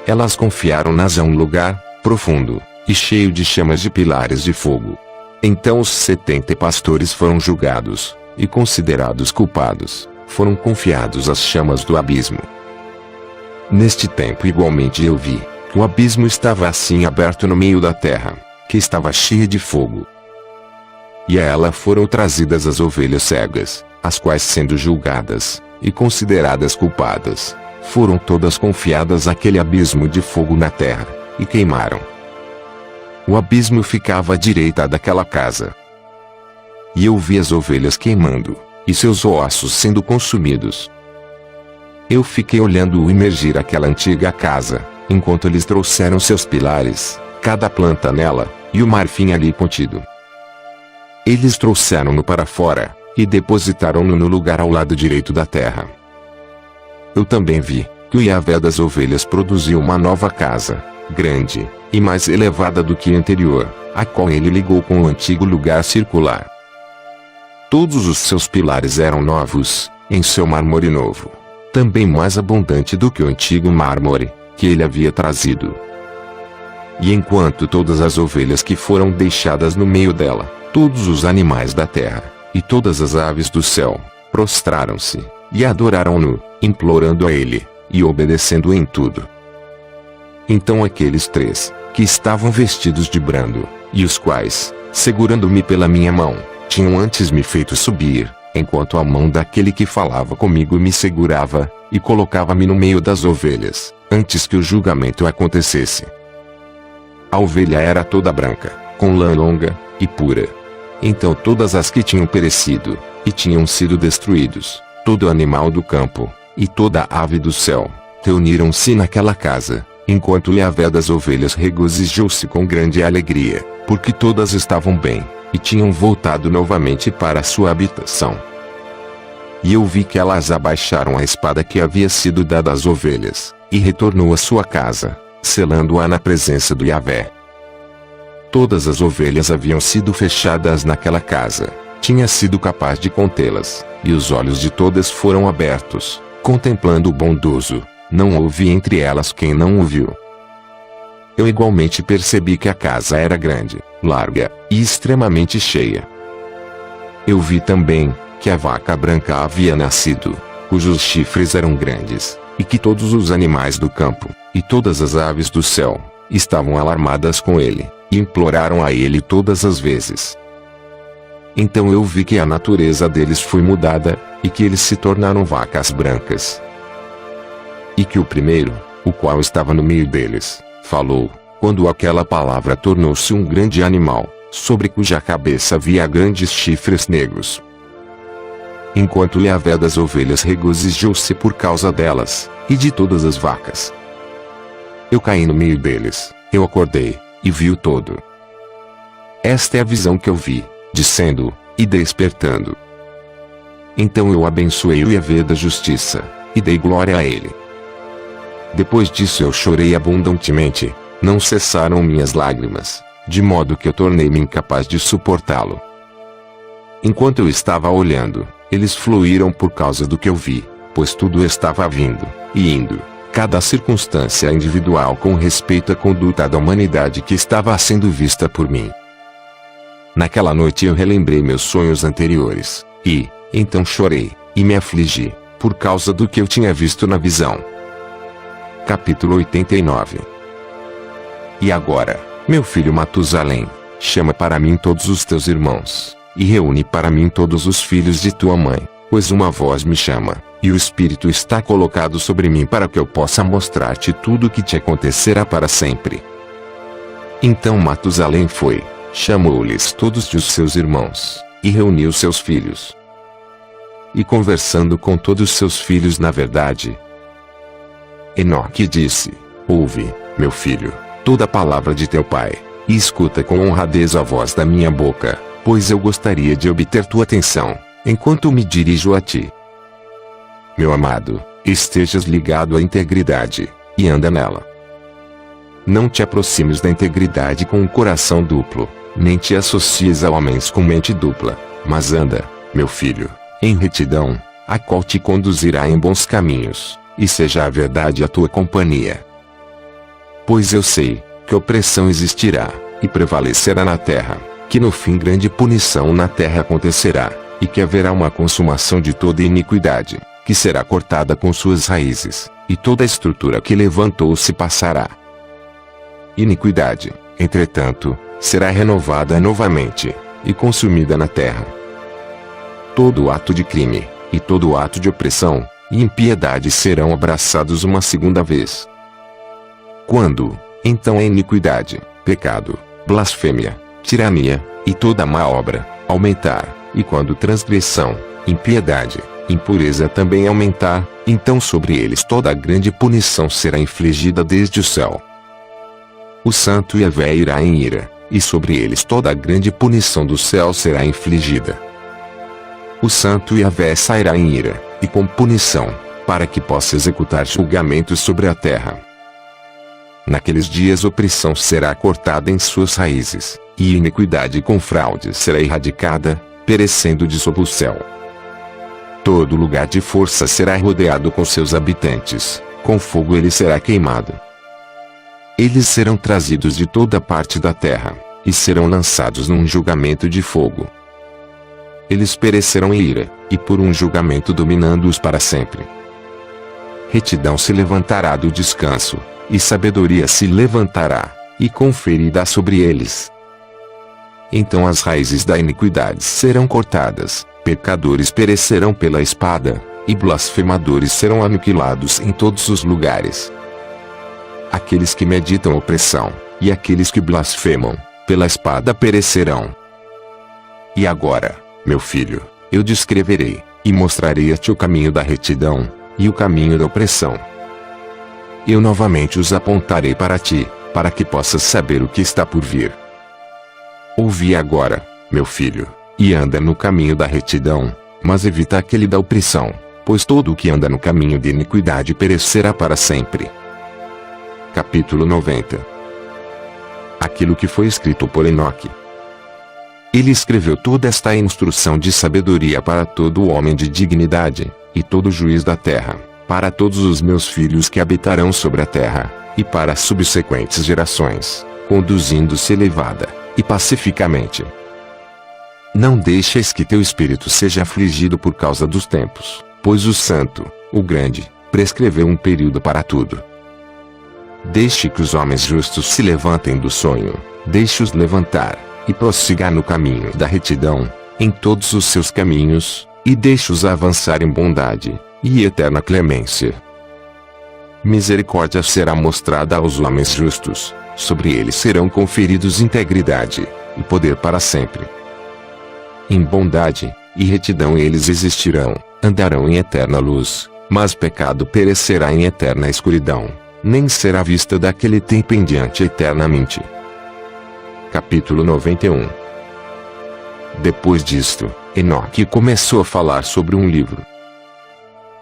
Elas confiaram-nas a um lugar, profundo, e cheio de chamas de pilares de fogo. Então os 70 pastores foram julgados, e considerados culpados, foram confiados às chamas do abismo. Neste tempo igualmente eu vi, que o abismo estava assim aberto no meio da terra, que estava cheia de fogo. E a ela foram trazidas as ovelhas cegas, as quais sendo julgadas, e consideradas culpadas, foram todas confiadas àquele abismo de fogo na terra, e queimaram. O abismo ficava à direita daquela casa. E eu vi as ovelhas queimando, e seus ossos sendo consumidos. Eu fiquei olhando-o emergir aquela antiga casa, enquanto eles trouxeram seus pilares, cada planta nela, e o marfim ali contido. Eles trouxeram-no para fora, e depositaram-no no lugar ao lado direito da terra. Eu também vi, que o Yahvé das ovelhas produziu uma nova casa, grande, e mais elevada do que a anterior, a qual ele ligou com o antigo lugar circular. Todos os seus pilares eram novos, em seu mármore novo, também mais abundante do que o antigo mármore, que ele havia trazido. E enquanto todas as ovelhas que foram deixadas no meio dela, todos os animais da terra, e todas as aves do céu, prostraram-se, e adoraram-no, implorando a ele, e obedecendo em tudo. Então aqueles três, que estavam vestidos de brando, e os quais, segurando-me pela minha mão, tinham antes me feito subir, enquanto a mão daquele que falava comigo me segurava, e colocava-me no meio das ovelhas, antes que o julgamento acontecesse. A ovelha era toda branca, com lã longa, e pura. Então todas as que tinham perecido, e tinham sido destruídos, todo animal do campo, e toda ave do céu, reuniram-se naquela casa, enquanto Yahvé das ovelhas regozijou-se com grande alegria, porque todas estavam bem, e tinham voltado novamente para sua habitação. E eu vi que elas abaixaram a espada que havia sido dada às ovelhas, e retornou à sua casa, selando-a na presença do Yahvé. Todas as ovelhas haviam sido fechadas naquela casa, tinha sido capaz de contê-las, e os olhos de todas foram abertos, contemplando o bondoso, não houve entre elas quem não o viu. Eu igualmente percebi que a casa era grande, larga, e extremamente cheia. Eu vi também, que a vaca branca havia nascido, cujos chifres eram grandes, e que todos os animais do campo, e todas as aves do céu, estavam alarmadas com ele, e imploraram a ele todas as vezes. Então eu vi que a natureza deles foi mudada, e que eles se tornaram vacas brancas. E que o primeiro, o qual estava no meio deles, falou, quando aquela palavra tornou-se um grande animal, sobre cuja cabeça havia grandes chifres negros. Enquanto Yahvé das ovelhas regozijou-se por causa delas, e de todas as vacas. Eu caí no meio deles, eu acordei, e vi o todo. Esta é a visão que eu vi, dizendo, e despertando. Então eu abençoei o Yahvé da justiça, e dei glória a ele. Depois disso eu chorei abundantemente, não cessaram minhas lágrimas, de modo que eu tornei-me incapaz de suportá-lo. Enquanto eu estava olhando, eles fluíram por causa do que eu vi, pois tudo estava vindo, e indo, cada circunstância individual com respeito à conduta da humanidade que estava sendo vista por mim. Naquela noite eu relembrei meus sonhos anteriores, e, então chorei, e me afligi, por causa do que eu tinha visto na visão. Capítulo 89. E agora, meu filho Matusalém, chama para mim todos os teus irmãos, e reúne para mim todos os filhos de tua mãe, pois uma voz me chama, e o Espírito está colocado sobre mim para que eu possa mostrar-te tudo o que te acontecerá para sempre. Então Matusalém foi, chamou-lhes todos os seus irmãos, e reuniu seus filhos. E conversando com todos seus filhos na verdade, Enoque disse, ouve, meu filho, toda a palavra de teu pai, e escuta com honradez a voz da minha boca, pois eu gostaria de obter tua atenção, enquanto me dirijo a ti. Meu amado, estejas ligado à integridade, e anda nela. Não te aproximes da integridade com um coração duplo, nem te associes a homens com mente dupla, mas anda, meu filho, em retidão, a qual te conduzirá em bons caminhos, e seja a verdade a tua companhia. Pois eu sei, que opressão existirá, e prevalecerá na terra, que no fim grande punição na terra acontecerá, e que haverá uma consumação de toda iniquidade, que será cortada com suas raízes, e toda a estrutura que levantou-se passará. Iniquidade, entretanto, será renovada novamente, e consumida na terra. Todo ato de crime, e todo ato de opressão, e impiedade serão abraçados uma segunda vez. Quando, então a iniquidade, pecado, blasfêmia, tirania, e toda má obra, aumentar, e quando transgressão, impiedade, impureza também aumentar, então sobre eles toda a grande punição será infligida desde o céu. O santo Yahvé irá em ira, e sobre eles toda a grande punição do céu será infligida. O santo Yahvé sairá em ira, e com punição, para que possa executar julgamentos sobre a terra. Naqueles dias opressão será cortada em suas raízes, e iniquidade com fraude será erradicada, perecendo de sob o céu. Todo lugar de força será rodeado com seus habitantes, com fogo ele será queimado. Eles serão trazidos de toda parte da terra, e serão lançados num julgamento de fogo. Eles perecerão em ira, e por um julgamento dominando-os para sempre. Retidão se levantará do descanso, e sabedoria se levantará, e conferirá sobre eles. Então as raízes da iniquidade serão cortadas, pecadores perecerão pela espada, e blasfemadores serão aniquilados em todos os lugares. Aqueles que meditam opressão, e aqueles que blasfemam, pela espada perecerão. E agora, meu filho, eu descreverei, e mostrarei a ti o caminho da retidão, e o caminho da opressão. Eu novamente os apontarei para ti, para que possas saber o que está por vir. Ouvi agora, meu filho, e anda no caminho da retidão, mas evita aquele da opressão, pois todo o que anda no caminho de iniquidade perecerá para sempre. Capítulo 90. Aquilo que foi escrito por Enoque. Ele escreveu toda esta instrução de sabedoria para todo homem de dignidade, e todo juiz da terra, para todos os meus filhos que habitarão sobre a terra, e para as subsequentes gerações, conduzindo-se elevada, e pacificamente. Não deixes que teu espírito seja afligido por causa dos tempos, pois o Santo, o Grande, prescreveu um período para tudo. Deixe que os homens justos se levantem do sonho, deixe-os levantar, e prossiga no caminho da retidão, em todos os seus caminhos, e deixe-os avançar em bondade, e eterna clemência. Misericórdia será mostrada aos homens justos, sobre eles serão conferidos integridade, e poder para sempre. Em bondade, e retidão eles existirão, andarão em eterna luz, mas pecado perecerá em eterna escuridão, nem será vista daquele tempo em diante eternamente. Capítulo 91. Depois disto, Enoque começou a falar sobre um livro.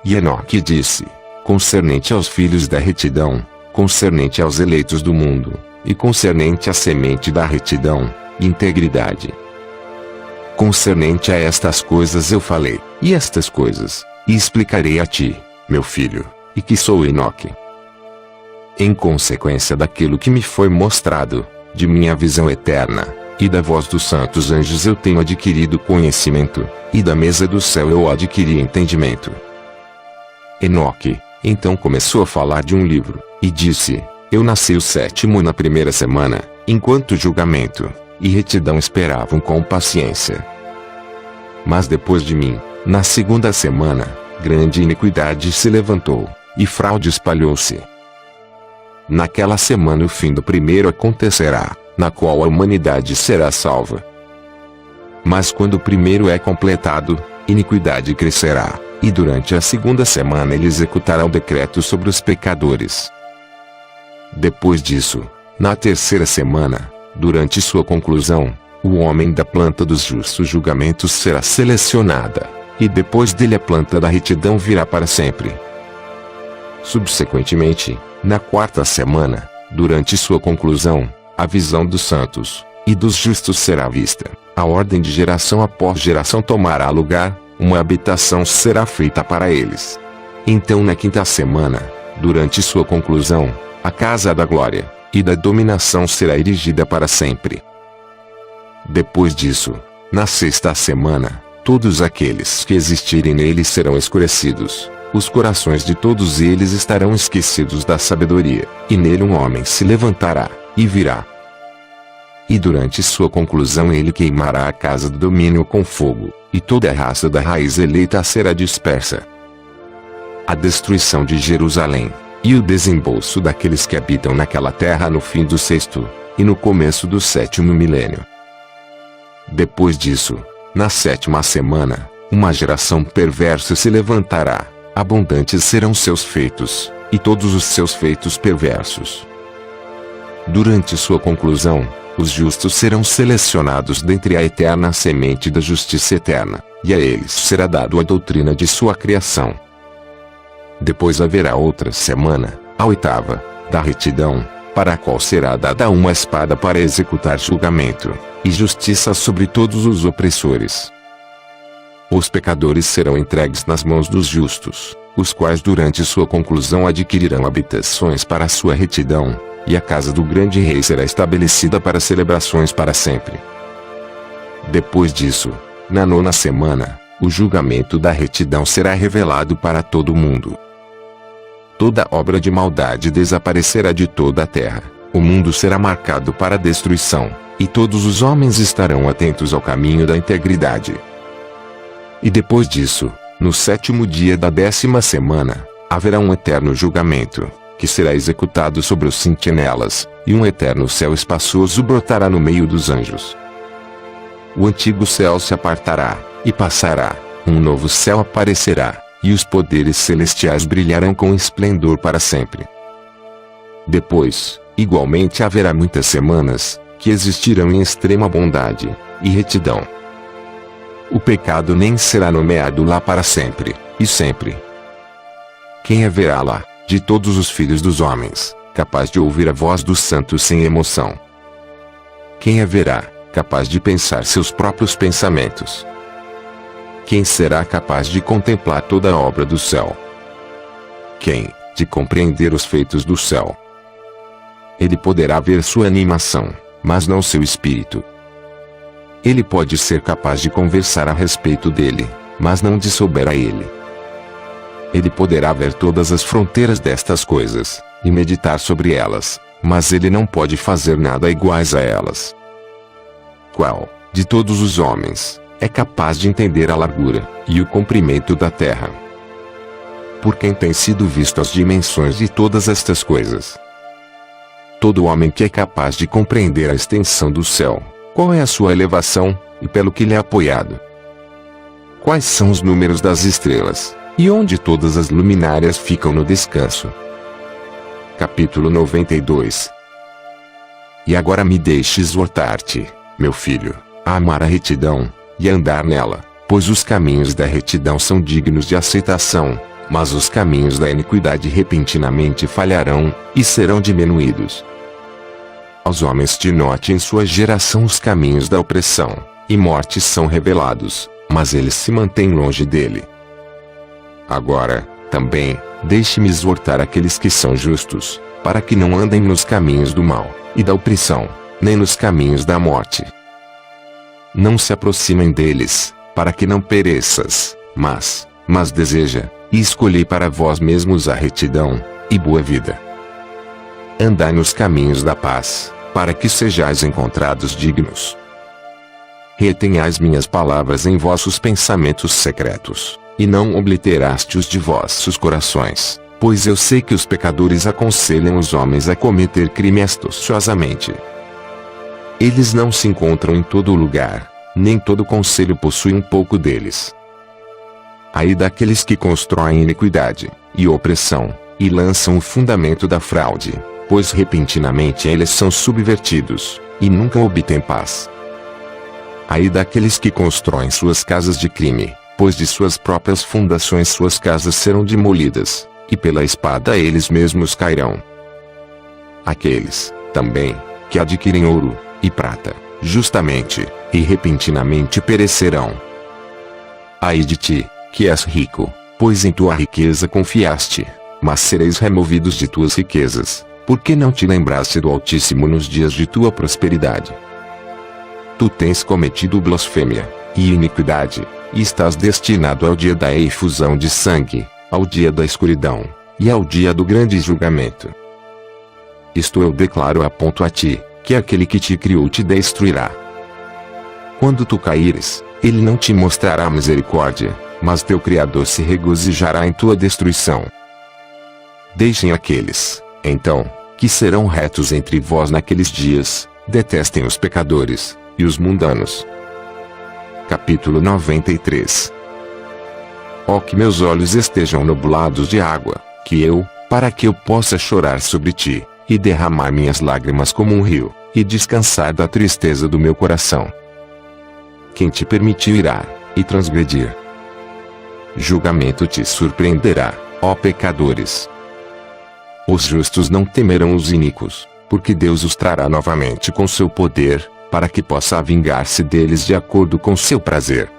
E Enoque disse, concernente aos filhos da retidão, concernente aos eleitos do mundo, e concernente à semente da retidão, integridade. Concernente a estas coisas eu falei, e estas coisas, e explicarei a ti, meu filho, e que sou Enoque. Em consequência daquilo que me foi mostrado, de minha visão eterna, e da voz dos santos anjos eu tenho adquirido conhecimento, e da mesa do céu eu adquiri entendimento. Enoque, então começou a falar de um livro, e disse, eu nasci o 7º na primeira semana, enquanto julgamento, e retidão esperavam com paciência. Mas depois de mim, na segunda semana, grande iniquidade se levantou, e fraude espalhou-se. Naquela semana o fim do primeiro acontecerá, na qual a humanidade será salva. Mas quando o primeiro é completado, iniquidade crescerá, e durante a segunda semana ele executará o decreto sobre os pecadores. Depois disso, na terceira semana, durante sua conclusão, o homem da planta dos justos julgamentos será selecionada, e depois dele a planta da retidão virá para sempre. Subsequentemente, na quarta semana, durante sua conclusão, a visão dos santos e dos justos será vista. A ordem de geração após geração tomará lugar, uma habitação será feita para eles. Então na quinta semana, durante sua conclusão, a casa da glória e da dominação será erigida para sempre. Depois disso, na sexta semana, todos aqueles que existirem nele serão escurecidos. Os corações de todos eles estarão esquecidos da sabedoria, e nele um homem se levantará, e virá. E durante sua conclusão ele queimará a casa do domínio com fogo, e toda a raça da raiz eleita será dispersa. A destruição de Jerusalém, e o desembolso daqueles que habitam naquela terra no fim do 6º, e no começo do 7º milênio. Depois disso, na 7ª semana, uma geração perversa se levantará. Abundantes serão seus feitos, e todos os seus feitos perversos. Durante sua conclusão, os justos serão selecionados dentre a eterna semente da justiça eterna, e a eles será dado a doutrina de sua criação. Depois haverá outra semana, a 8ª, da retidão, para a qual será dada uma espada para executar julgamento, e justiça sobre todos os opressores. Os pecadores serão entregues nas mãos dos justos, os quais durante sua conclusão adquirirão habitações para sua retidão, e a casa do grande rei será estabelecida para celebrações para sempre. Depois disso, na 9ª semana, o julgamento da retidão será revelado para todo o mundo. Toda obra de maldade desaparecerá de toda a terra, o mundo será marcado para a destruição, e todos os homens estarão atentos ao caminho da integridade. E depois disso, no 7º dia da 10ª semana, haverá um eterno julgamento, que será executado sobre os sentinelas, e um eterno céu espaçoso brotará no meio dos anjos. O antigo céu se apartará, e passará, um novo céu aparecerá, e os poderes celestiais brilharão com esplendor para sempre. Depois, igualmente haverá muitas semanas, que existirão em extrema bondade e retidão. O pecado nem será nomeado lá para sempre, e sempre. Quem haverá lá, de todos os filhos dos homens, capaz de ouvir a voz dos santos sem emoção? Quem haverá, capaz de pensar seus próprios pensamentos? Quem será capaz de contemplar toda a obra do céu? Quem, de compreender os feitos do céu? Ele poderá ver sua animação, mas não seu espírito. Ele pode ser capaz de conversar a respeito dele, mas não de souber a ele. Ele poderá ver todas as fronteiras destas coisas, e meditar sobre elas, mas ele não pode fazer nada iguais a elas. Qual, de todos os homens, é capaz de entender a largura e o comprimento da terra? Por quem tem sido visto as dimensões de todas estas coisas? Todo homem que é capaz de compreender a extensão do céu, qual é a sua elevação, e pelo que lhe é apoiado? Quais são os números das estrelas, e onde todas as luminárias ficam no descanso? Capítulo 92. E agora me deixe exortar-te, meu filho, a amar a retidão, e a andar nela, pois os caminhos da retidão são dignos de aceitação, mas os caminhos da iniquidade repentinamente falharão, e serão diminuídos. Aos homens de Note em sua geração os caminhos da opressão e morte são revelados, mas eles se mantêm longe dele. Agora, também, deixe-me exortar aqueles que são justos, para que não andem nos caminhos do mal e da opressão, nem nos caminhos da morte. Não se aproximem deles, para que não pereças, mas deseja, e escolhei para vós mesmos a retidão e boa vida. Andai nos caminhos da paz, para que sejais encontrados dignos. Retenhais minhas palavras em vossos pensamentos secretos, e não obliterastes de vossos corações, pois eu sei que os pecadores aconselham os homens a cometer crime astuciosamente. Eles não se encontram em todo lugar, nem todo conselho possui um pouco deles. Ai daqueles que constroem iniquidade e opressão, e lançam o fundamento da fraude, pois repentinamente eles são subvertidos, e nunca obtêm paz. Ai daqueles que constroem suas casas de crime, pois de suas próprias fundações suas casas serão demolidas, e pela espada eles mesmos cairão. Aqueles, também, que adquirem ouro e prata, justamente, e repentinamente perecerão. Ai de ti, que és rico, pois em tua riqueza confiaste, mas sereis removidos de tuas riquezas, porque não te lembraste do Altíssimo nos dias de tua prosperidade. Tu tens cometido blasfêmia e iniquidade, e estás destinado ao dia da efusão de sangue, ao dia da escuridão, e ao dia do grande julgamento. Isto eu declaro e aponto a ti, que aquele que te criou te destruirá. Quando tu caíres, ele não te mostrará misericórdia, mas teu Criador se regozijará em tua destruição. Deixem aqueles, então, que serão retos entre vós naqueles dias, detestem os pecadores e os mundanos. Capítulo 93. Ó que meus olhos estejam nublados de água, para que eu possa chorar sobre ti, e derramar minhas lágrimas como um rio, e descansar da tristeza do meu coração. Quem te permitiu irar e transgredir? Julgamento te surpreenderá, ó pecadores. Os justos não temerão os iníquos, porque Deus os trará novamente com seu poder, para que possa vingar-se deles de acordo com seu prazer.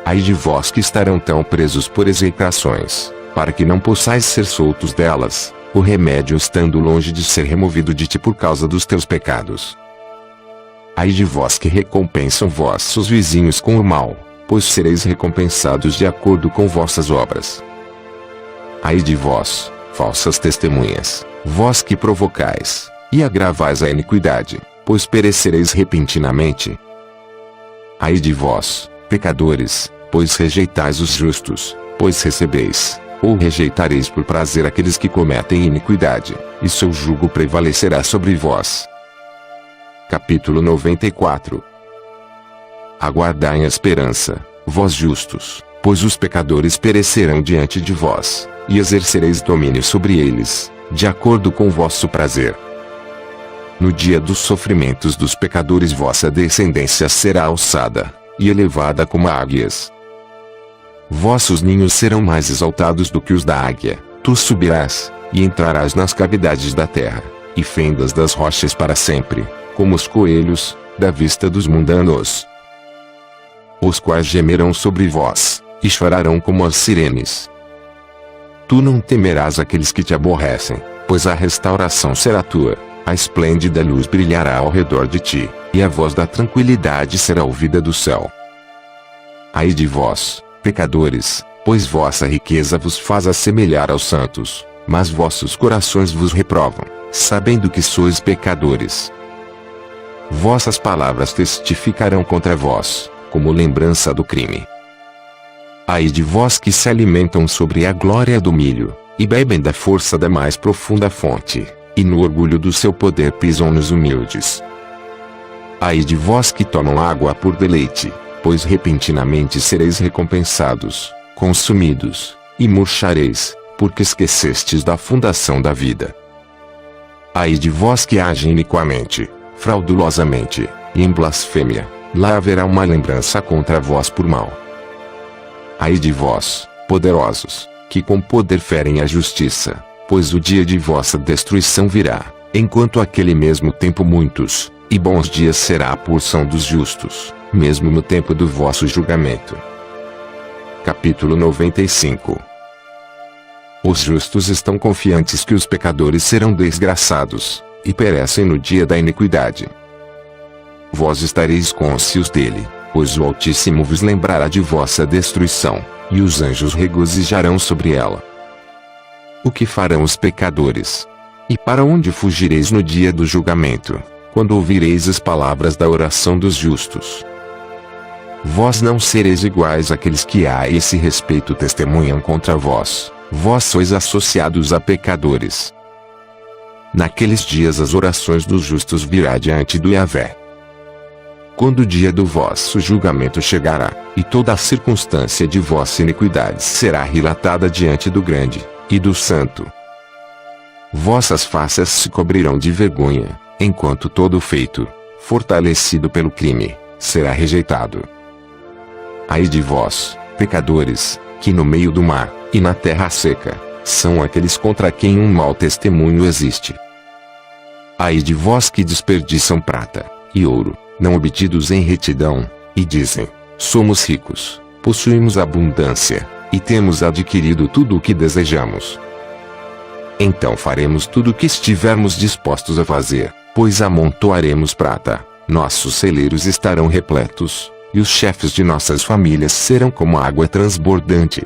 Ai de vós que estarão tão presos por execrações, para que não possais ser soltos delas, o remédio estando longe de ser removido de ti por causa dos teus pecados. Ai de vós que recompensam vossos vizinhos com o mal, pois sereis recompensados de acordo com vossas obras. Ai de vós, falsas testemunhas, vós que provocais, e agravais a iniquidade, pois perecereis repentinamente. Ai de vós, pecadores, pois rejeitais os justos, pois recebeis, ou rejeitareis por prazer aqueles que cometem iniquidade, e seu jugo prevalecerá sobre vós. Capítulo 94. Aguardai a esperança, vós justos, pois os pecadores perecerão diante de vós, e exercereis domínio sobre eles, de acordo com vosso prazer. No dia dos sofrimentos dos pecadores vossa descendência será alçada, e elevada como águias. Vossos ninhos serão mais exaltados do que os da águia, tu subirás, e entrarás nas cavidades da terra, e fendas das rochas para sempre, como os coelhos, da vista dos mundanos. Os quais gemerão sobre vós, e chorarão como as sirenes. Tu não temerás aqueles que te aborrecem, pois a restauração será tua, a esplêndida luz brilhará ao redor de ti, e a voz da tranquilidade será ouvida do céu. Ai de vós, pecadores, pois vossa riqueza vos faz assemelhar aos santos, mas vossos corações vos reprovam, sabendo que sois pecadores. Vossas palavras testificarão contra vós, como lembrança do crime. Ai de vós que se alimentam sobre a glória do milho, e bebem da força da mais profunda fonte, e no orgulho do seu poder pisam nos humildes. Ai de vós que tomam água por deleite, pois repentinamente sereis recompensados, consumidos, e murchareis, porque esquecestes da fundação da vida. Ai de vós que agem iniquamente, fraudulosamente, e em blasfêmia, lá haverá uma lembrança contra vós por mal. Ai de vós, poderosos, que com poder ferem a justiça, pois o dia de vossa destruição virá, enquanto aquele mesmo tempo muitos, e bons dias será a porção dos justos, mesmo no tempo do vosso julgamento. Capítulo 95. Os justos estão confiantes que os pecadores serão desgraçados, e perecem no dia da iniquidade. Vós estareis cônscios dele, pois o Altíssimo vos lembrará de vossa destruição, e os anjos regozijarão sobre ela. O que farão os pecadores? E para onde fugireis no dia do julgamento, quando ouvireis as palavras da oração dos justos? Vós não sereis iguais àqueles que a esse respeito testemunham contra vós, vós sois associados a pecadores. Naqueles dias as orações dos justos virá diante do Yahvé. Quando o dia do vosso julgamento chegará, e toda a circunstância de vossa iniquidade será relatada diante do grande, e do santo. Vossas faces se cobrirão de vergonha, enquanto todo o feito, fortalecido pelo crime, será rejeitado. Ai de vós, pecadores, que no meio do mar, e na terra seca, são aqueles contra quem um mau testemunho existe. Ai de vós que desperdiçam prata e ouro, não obtidos em retidão, e dizem: somos ricos, possuímos abundância, e temos adquirido tudo o que desejamos. Então faremos tudo o que estivermos dispostos a fazer, pois amontoaremos prata, nossos celeiros estarão repletos, e os chefes de nossas famílias serão como água transbordante.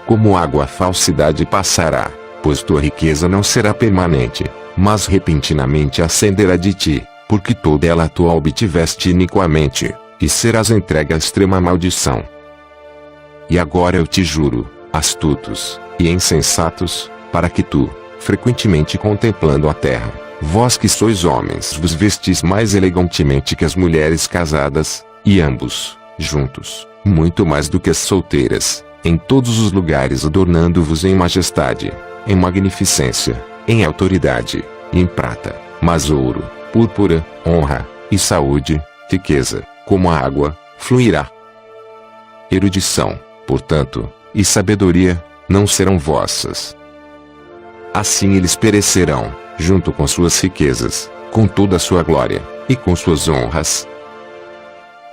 Como água a falsidade passará, pois tua riqueza não será permanente, mas repentinamente ascenderá de ti, porque toda ela tua obtiveste iniquamente, e serás entregue à extrema maldição. E agora eu te juro, astutos e insensatos, para que tu, frequentemente contemplando a terra, vós que sois homens vos vestis mais elegantemente que as mulheres casadas, e ambos, juntos, muito mais do que as solteiras, em todos os lugares adornando-vos em majestade, em magnificência, em autoridade, em prata, mas ouro, púrpura, honra, e saúde, riqueza, como a água, fluirá. Erudição, portanto, e sabedoria, não serão vossas. Assim eles perecerão, junto com suas riquezas, com toda a sua glória, e com suas honras.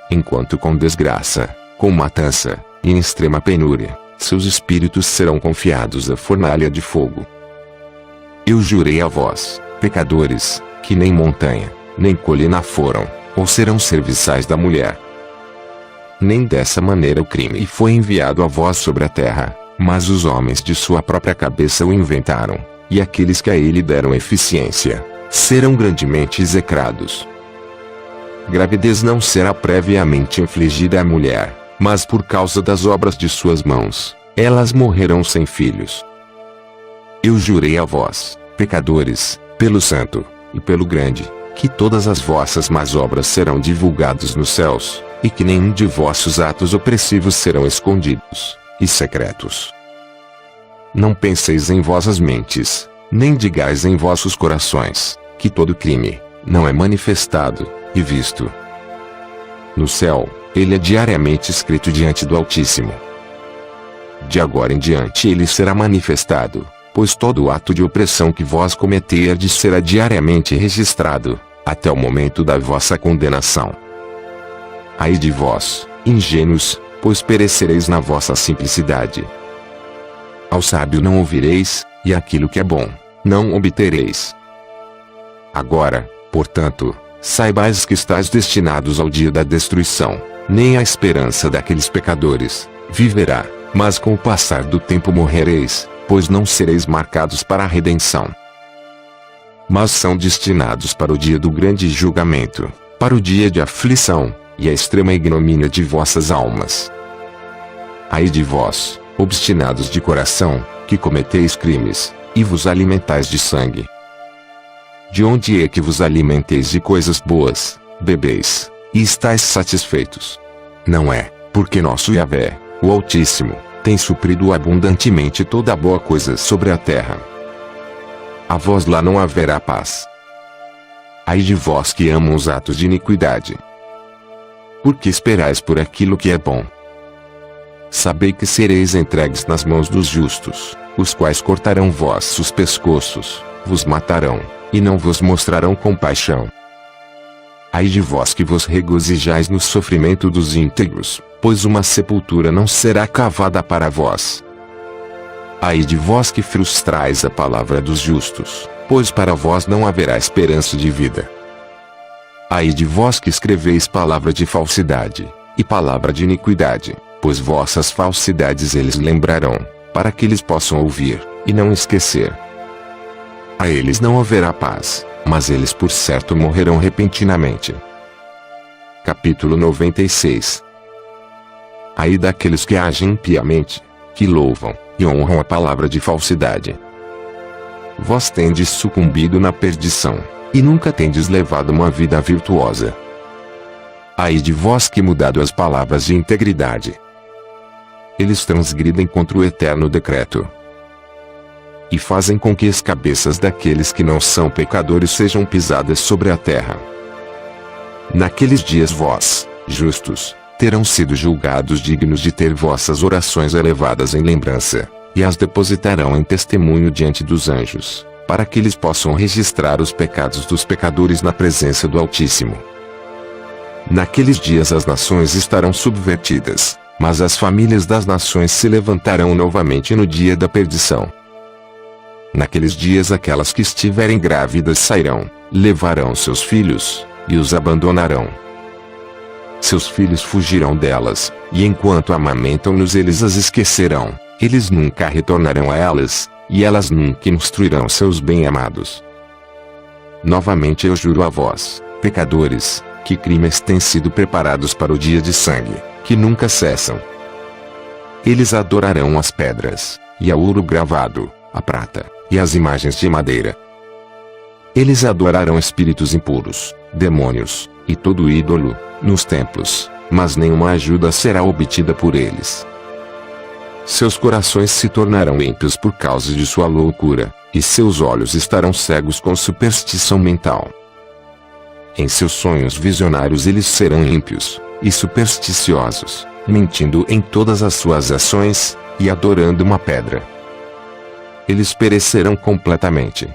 Enquanto com desgraça, com matança, e em extrema penúria, seus espíritos serão confiados à fornalha de fogo. Eu jurei a vós, pecadores, que nem montanha, nem colina foram, ou serão serviçais da mulher. Nem dessa maneira o crime foi enviado a vós sobre a terra, mas os homens de sua própria cabeça o inventaram, e aqueles que a ele deram eficiência, serão grandemente execrados. Gravidez não será previamente infligida à mulher, mas por causa das obras de suas mãos, elas morrerão sem filhos. Eu jurei a vós, pecadores, pelo santo, e pelo grande, que todas as vossas más obras serão divulgadas nos céus, e que nenhum de vossos atos opressivos serão escondidos, e secretos. Não penseis em vossas mentes, nem digais em vossos corações, que todo crime, não é manifestado, e visto. No céu, ele é diariamente escrito diante do Altíssimo. De agora em diante ele será manifestado, pois todo ato de opressão que vós cometerdes será diariamente registrado, até o momento da vossa condenação. Ai de vós, ingênuos, pois perecereis na vossa simplicidade. Ao sábio não ouvireis, e aquilo que é bom, não obtereis. Agora, portanto, saibais que estáis destinados ao dia da destruição, nem a esperança daqueles pecadores viverá, mas com o passar do tempo morrereis, pois não sereis marcados para a redenção. Mas são destinados para o dia do grande julgamento, para o dia de aflição, e a extrema ignomínia de vossas almas. Ai de vós, obstinados de coração, que cometeis crimes, e vos alimentais de sangue. De onde é que vos alimenteis de coisas boas, bebeis, e estáis satisfeitos? Não é, porque nosso Yahvé, o Altíssimo, tem suprido abundantemente toda a boa coisa sobre a terra. A vós lá não haverá paz. Ai de vós que amam os atos de iniquidade. Por que esperais por aquilo que é bom? Sabei que sereis entregues nas mãos dos justos, os quais cortarão vossos pescoços, vos matarão, e não vos mostrarão compaixão. Ai de vós que vos regozijais no sofrimento dos íntegros, pois uma sepultura não será cavada para vós. Ai de vós que frustrais a palavra dos justos, pois para vós não haverá esperança de vida. Ai de vós que escreveis palavra de falsidade, e palavra de iniquidade, pois vossas falsidades eles lembrarão, para que eles possam ouvir, e não esquecer. A eles não haverá paz, mas eles por certo morrerão repentinamente. Capítulo 96. Ai daqueles que agem impiamente, que louvam, e honram a palavra de falsidade. Vós tendes sucumbido na perdição, e nunca tendes levado uma vida virtuosa. Ai de vós que mudado as palavras de integridade. Eles transgridem contra o eterno decreto, e fazem com que as cabeças daqueles que não são pecadores sejam pisadas sobre a terra. Naqueles dias vós, justos, terão sido julgados dignos de ter vossas orações elevadas em lembrança, e as depositarão em testemunho diante dos anjos, para que eles possam registrar os pecados dos pecadores na presença do Altíssimo. Naqueles dias as nações estarão subvertidas, mas as famílias das nações se levantarão novamente no dia da perdição. Naqueles dias aquelas que estiverem grávidas sairão, levarão seus filhos, e os abandonarão. Seus filhos fugirão delas, e enquanto amamentam-nos eles as esquecerão, eles nunca retornarão a elas, e elas nunca instruirão seus bem-amados. Novamente eu juro a vós, pecadores, que crimes têm sido preparados para o dia de sangue, que nunca cessam. Eles adorarão as pedras, e a ouro gravado, a prata, e as imagens de madeira. Eles adorarão espíritos impuros, demônios, e todo ídolo, nos templos, mas nenhuma ajuda será obtida por eles. Seus corações se tornarão ímpios por causa de sua loucura, e seus olhos estarão cegos com superstição mental. Em seus sonhos visionários eles serão ímpios, e supersticiosos, mentindo em todas as suas ações, e adorando uma pedra. Eles perecerão completamente.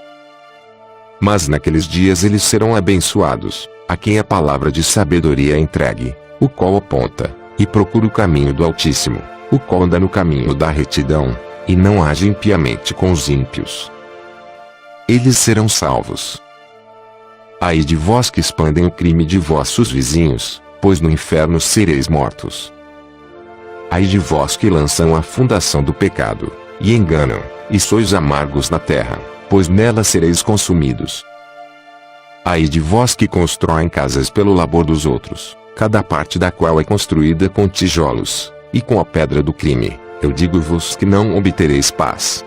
Mas naqueles dias eles serão abençoados, a quem a palavra de sabedoria é entregue, o qual aponta, e procura o caminho do Altíssimo, o qual anda no caminho da retidão, e não age impiamente com os ímpios. Eles serão salvos. Ai de vós que expandem o crime de vossos vizinhos, pois no inferno sereis mortos. Ai de vós que lançam a fundação do pecado, e enganam, e sois amargos na terra, pois nela sereis consumidos. Ai de vós que constroem casas pelo labor dos outros, cada parte da qual é construída com tijolos, e com a pedra do crime, eu digo-vos que não obtereis paz.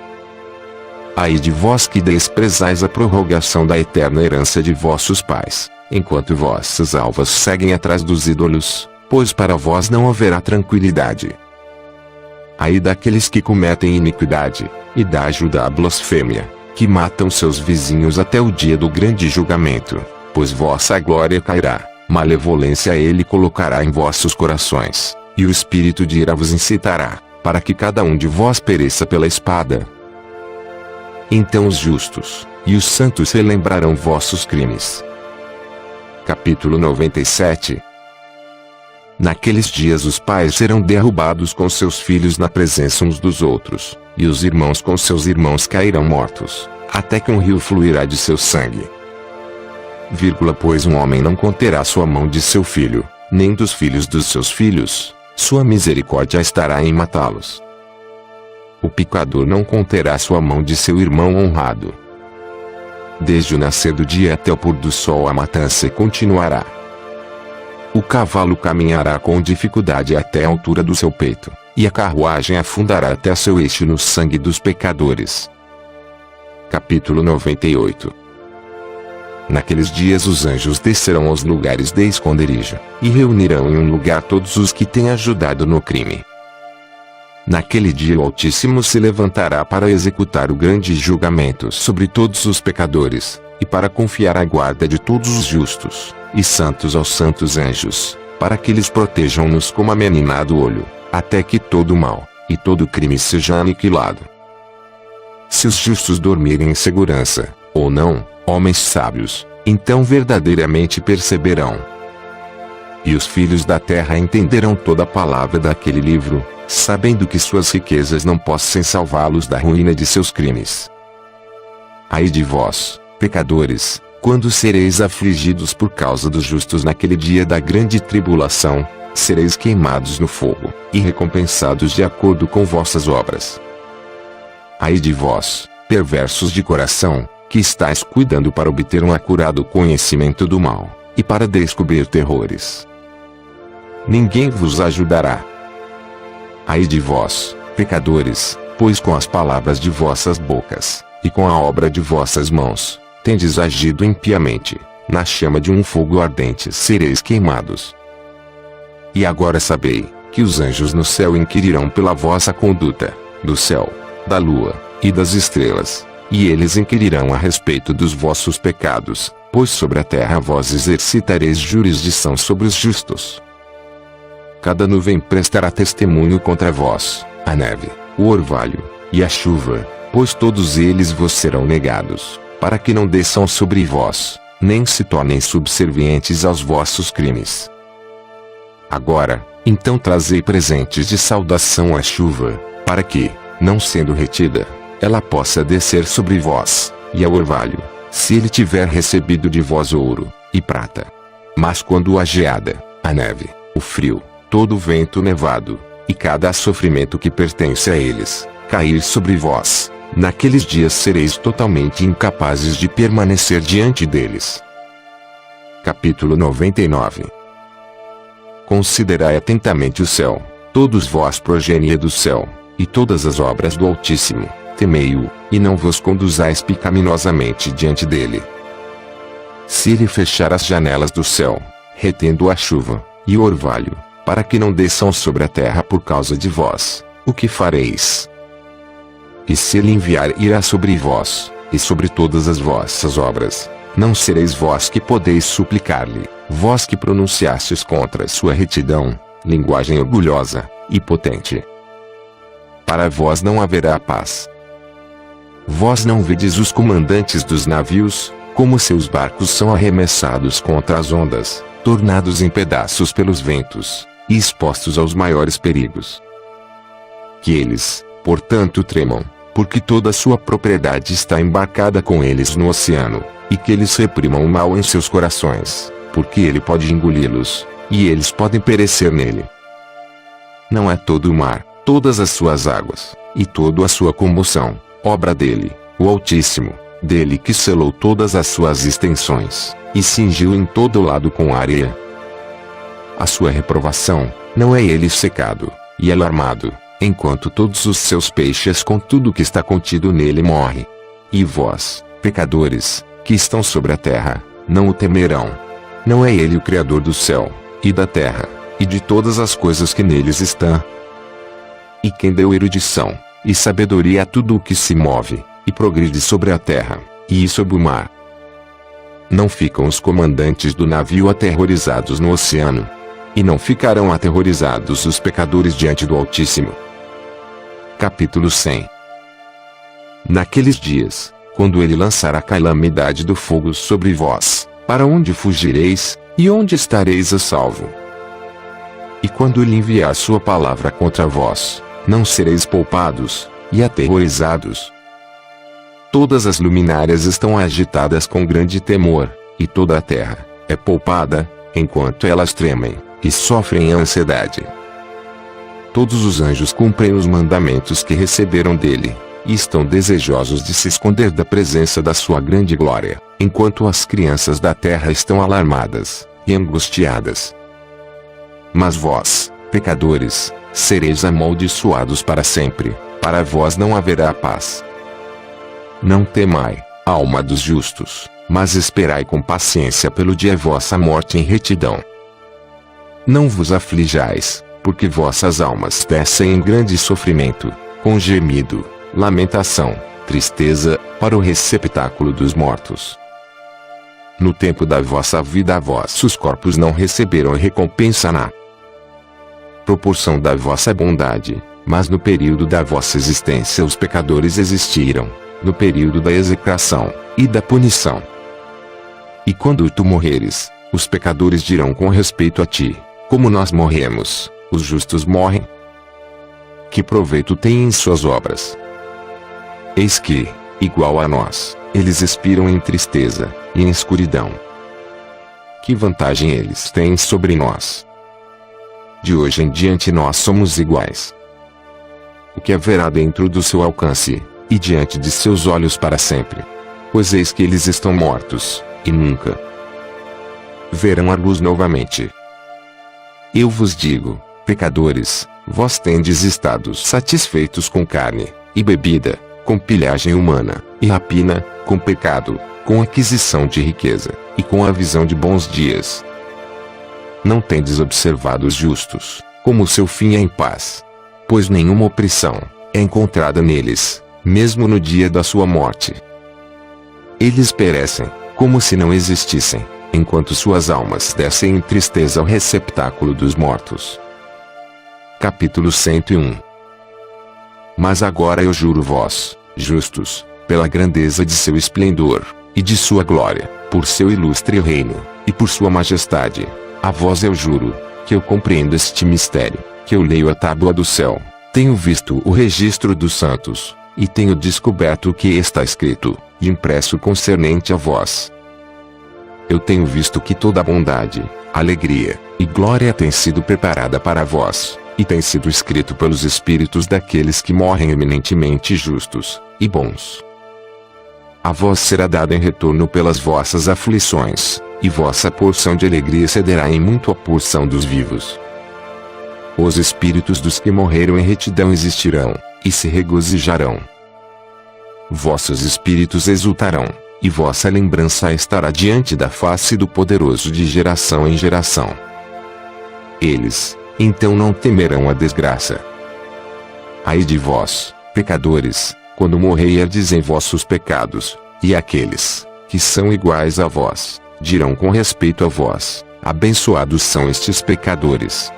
Ai de vós que desprezais a prorrogação da eterna herança de vossos pais, enquanto vossas alvas seguem atrás dos ídolos, pois para vós não haverá tranquilidade. Ai daqueles que cometem iniquidade, e da ajuda à blasfêmia, que matam seus vizinhos até o dia do grande julgamento, pois vossa glória cairá, malevolência ele colocará em vossos corações, e o espírito de ira vos incitará, para que cada um de vós pereça pela espada. Então os justos, e os santos relembrarão vossos crimes. Capítulo 97. Naqueles dias os pais serão derrubados com seus filhos na presença uns dos outros, e os irmãos com seus irmãos cairão mortos, até que um rio fluirá de seu sangue. Pois um homem não conterá sua mão de seu filho, nem dos filhos dos seus filhos, sua misericórdia estará em matá-los. O pecador não conterá sua mão de seu irmão honrado. Desde o nascer do dia até o pôr do sol a matança continuará. O cavalo caminhará com dificuldade até a altura do seu peito, e a carruagem afundará até seu eixo no sangue dos pecadores. Capítulo 98. Naqueles dias os anjos descerão aos lugares de esconderijo, e reunirão em um lugar todos os que têm ajudado no crime. Naquele dia o Altíssimo se levantará para executar o grande julgamento sobre todos os pecadores, e para confiar a guarda de todos os justos, e santos aos santos anjos, para que eles protejam-nos como a menina do olho, até que todo mal, e todo crime seja aniquilado. Se os justos dormirem em segurança, ou não, homens sábios, então verdadeiramente perceberão. E os filhos da terra entenderão toda a palavra daquele livro, sabendo que suas riquezas não possam salvá-los da ruína de seus crimes. Ai de vós, pecadores, quando sereis afligidos por causa dos justos naquele dia da grande tribulação, sereis queimados no fogo, e recompensados de acordo com vossas obras. Ai de vós, perversos de coração, que estáis cuidando para obter um acurado conhecimento do mal, e para descobrir terrores. Ninguém vos ajudará. Ai de vós, pecadores, pois com as palavras de vossas bocas, e com a obra de vossas mãos, tendes agido impiamente, na chama de um fogo ardente sereis queimados. E agora sabei, que os anjos no céu inquirirão pela vossa conduta, do céu, da lua, e das estrelas, e eles inquirirão a respeito dos vossos pecados, pois sobre a terra vós exercitareis jurisdição sobre os justos. Cada nuvem prestará testemunho contra vós, a neve, o orvalho, e a chuva, pois todos eles vos serão negados, para que não desçam sobre vós, nem se tornem subservientes aos vossos crimes. Agora, então trazei presentes de saudação à chuva, para que, não sendo retida, ela possa descer sobre vós, e ao orvalho, se ele tiver recebido de vós ouro, e prata. Mas quando a geada, a neve, o frio, todo o vento nevado, e cada sofrimento que pertence a eles, cair sobre vós, naqueles dias sereis totalmente incapazes de permanecer diante deles. Capítulo 99. Considerai atentamente o céu, todos vós progenie do céu, e todas as obras do Altíssimo, temei-o, e não vos conduzais pecaminosamente diante dele. Se ele fechar as janelas do céu, retendo a chuva, e o orvalho, para que não desçam sobre a terra por causa de vós, o que fareis? E se ele enviar ira sobre vós, e sobre todas as vossas obras, não sereis vós que podeis suplicar-lhe, vós que pronunciastes contra sua retidão, linguagem orgulhosa, e potente. Para vós não haverá paz. Vós não vedes os comandantes dos navios, como seus barcos são arremessados contra as ondas, tornados em pedaços pelos ventos, e expostos aos maiores perigos. Que eles, portanto, tremam, porque toda a sua propriedade está embarcada com eles no oceano, e que eles reprimam o mal em seus corações, porque ele pode engoli-los, e eles podem perecer nele. Não é todo o mar, todas as suas águas, e toda a sua comoção, obra dele, o Altíssimo, dele que selou todas as suas extensões, e cingiu em todo lado com areia. A sua reprovação, não é ele secado, e alarmado, enquanto todos os seus peixes com tudo que está contido nele morre. E vós, pecadores, que estão sobre a terra, não o temerão. Não é ele o Criador do céu, e da terra, e de todas as coisas que neles estão? E quem deu erudição, e sabedoria a tudo o que se move, e progride sobre a terra, e sobre o mar? Não ficam os comandantes do navio aterrorizados no oceano? E não ficarão aterrorizados os pecadores diante do Altíssimo? Capítulo 100. Naqueles dias, quando ele lançar a calamidade do fogo sobre vós, para onde fugireis, e onde estareis a salvo? E quando ele enviar sua palavra contra vós, não sereis poupados, e aterrorizados? Todas as luminárias estão agitadas com grande temor, e toda a terra é poupada, enquanto elas tremem, e sofrem ansiedade. Todos os anjos cumprem os mandamentos que receberam dele, e estão desejosos de se esconder da presença da sua grande glória, enquanto as crianças da terra estão alarmadas e angustiadas. Mas vós, pecadores, sereis amaldiçoados para sempre, para vós não haverá paz. Não temai, alma dos justos, mas esperai com paciência pelo dia vossa morte em retidão. Não vos aflijais, porque vossas almas descem em grande sofrimento, com gemido, lamentação, tristeza, para o receptáculo dos mortos. No tempo da vossa vida vossos corpos não receberam recompensa na proporção da vossa bondade, mas no período da vossa existência os pecadores existiram, no período da execração e da punição. E quando tu morreres, os pecadores dirão com respeito a ti: como nós morremos, os justos morrem? Que proveito têm em suas obras? Eis que, igual a nós, eles expiram em tristeza e em escuridão. Que vantagem eles têm sobre nós? De hoje em diante nós somos iguais. O que haverá dentro do seu alcance, e diante de seus olhos para sempre? Pois eis que eles estão mortos, e nunca verão a luz novamente. Eu vos digo, pecadores, vós tendes estado satisfeitos com carne e bebida, com pilhagem humana e rapina, com pecado, com aquisição de riqueza, e com a visão de bons dias. Não tendes observado os justos, como o seu fim é em paz. Pois nenhuma opressão é encontrada neles, mesmo no dia da sua morte. Eles perecem, como se não existissem, enquanto suas almas descem em tristeza ao receptáculo dos mortos. Capítulo 101. Mas agora eu juro vós, justos, pela grandeza de seu esplendor, e de sua glória, por seu ilustre reino, e por sua majestade, a vós eu juro, que eu compreendo este mistério, que eu leio a tábua do céu, tenho visto o registro dos santos, e tenho descoberto o que está escrito, e impresso concernente a vós. Eu tenho visto que toda bondade, alegria, e glória tem sido preparada para vós, e tem sido escrito pelos espíritos daqueles que morrem eminentemente justos, e bons. A vós será dada em retorno pelas vossas aflições, e vossa porção de alegria cederá em muito à porção dos vivos. Os espíritos dos que morreram em retidão existirão, e se regozijarão. Vossos espíritos exultarão, e vossa lembrança estará diante da face do Poderoso de geração em geração. Eles, então não temerão a desgraça. Ai de vós, pecadores, quando morrerdes em vossos pecados, e aqueles, que são iguais a vós, dirão com respeito a vós: abençoados são estes pecadores.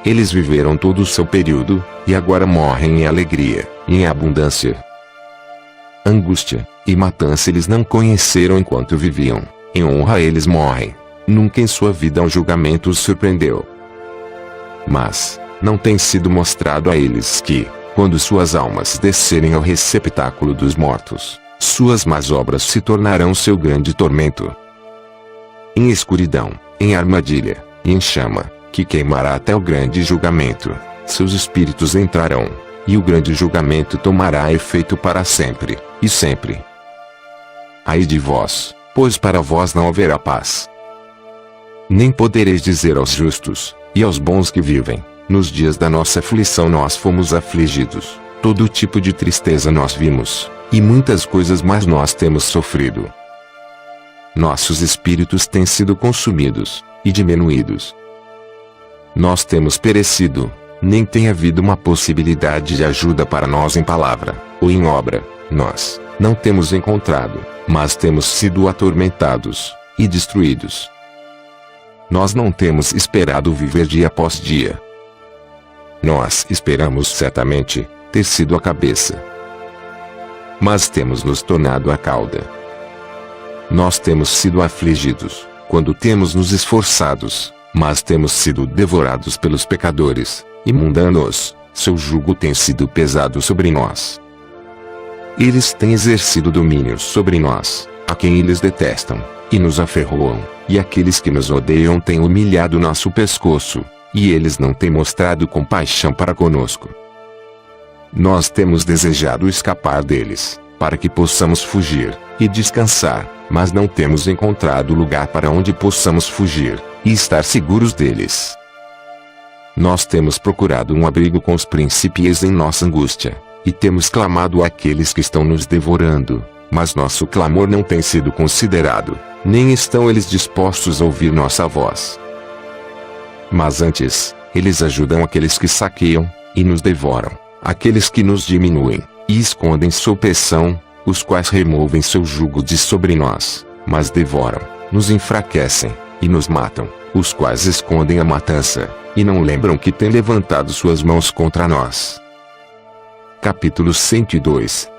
Eles viveram todo o seu período, e agora morrem em alegria, e em abundância. Angústia, e matança eles não conheceram enquanto viviam, em honra eles morrem. Nunca em sua vida um julgamento os surpreendeu. Mas, não tem sido mostrado a eles que, quando suas almas descerem ao receptáculo dos mortos, suas más obras se tornarão seu grande tormento. Em escuridão, em armadilha, e em chama, que queimará até o grande julgamento, seus espíritos entrarão, e o grande julgamento tomará efeito para sempre, e sempre. Ai de vós, pois para vós não haverá paz. Nem podereis dizer aos justos, e aos bons que vivem, nos dias da nossa aflição nós fomos afligidos, todo tipo de tristeza nós vimos, e muitas coisas mais nós temos sofrido. Nossos espíritos têm sido consumidos, e diminuídos. Nós temos perecido, nem tem havido uma possibilidade de ajuda para nós em palavra, ou em obra, nós não temos encontrado, mas temos sido atormentados, e destruídos. Nós não temos esperado viver dia após dia. Nós esperamos certamente ter sido a cabeça, mas temos nos tornado a cauda. Nós temos sido afligidos, quando temos nos esforçados, mas temos sido devorados pelos pecadores, e mundanos, seu jugo tem sido pesado sobre nós. Eles têm exercido domínio sobre nós, a quem eles detestam, e nos aferroam, e aqueles que nos odeiam têm humilhado nosso pescoço, e eles não têm mostrado compaixão para conosco. Nós temos desejado escapar deles, para que possamos fugir, e descansar, mas não temos encontrado lugar para onde possamos fugir, e estar seguros deles. Nós temos procurado um abrigo com os príncipes em nossa angústia, e temos clamado àqueles que estão nos devorando, mas nosso clamor não tem sido considerado, nem estão eles dispostos a ouvir nossa voz. Mas antes, eles ajudam aqueles que saqueiam, e nos devoram, aqueles que nos diminuem, e escondem sua opressão, os quais removem seu jugo de sobre nós, mas devoram, nos enfraquecem, e nos matam, os quais escondem a matança, e não lembram que têm levantado suas mãos contra nós. Capítulo 102.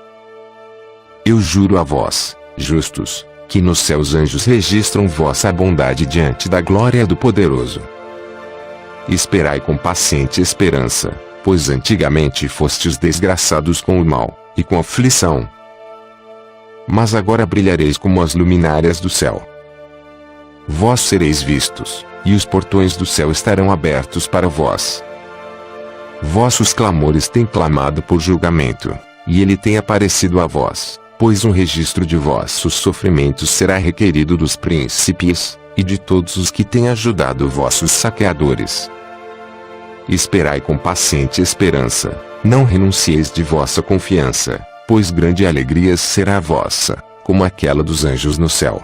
Eu juro a vós, justos, que nos céus anjos registram vossa bondade diante da glória do Poderoso. Esperai com paciente esperança, pois antigamente fostes desgraçados com o mal, e com aflição. Mas agora brilhareis como as luminárias do céu. Vós sereis vistos, e os portões do céu estarão abertos para vós. Vossos clamores têm clamado por julgamento, e ele tem aparecido a vós, pois um registro de vossos sofrimentos será requerido dos príncipes, e de todos os que têm ajudado vossos saqueadores. Esperai com paciente esperança, não renuncieis de vossa confiança, pois grande alegria será a vossa, como aquela dos anjos no céu.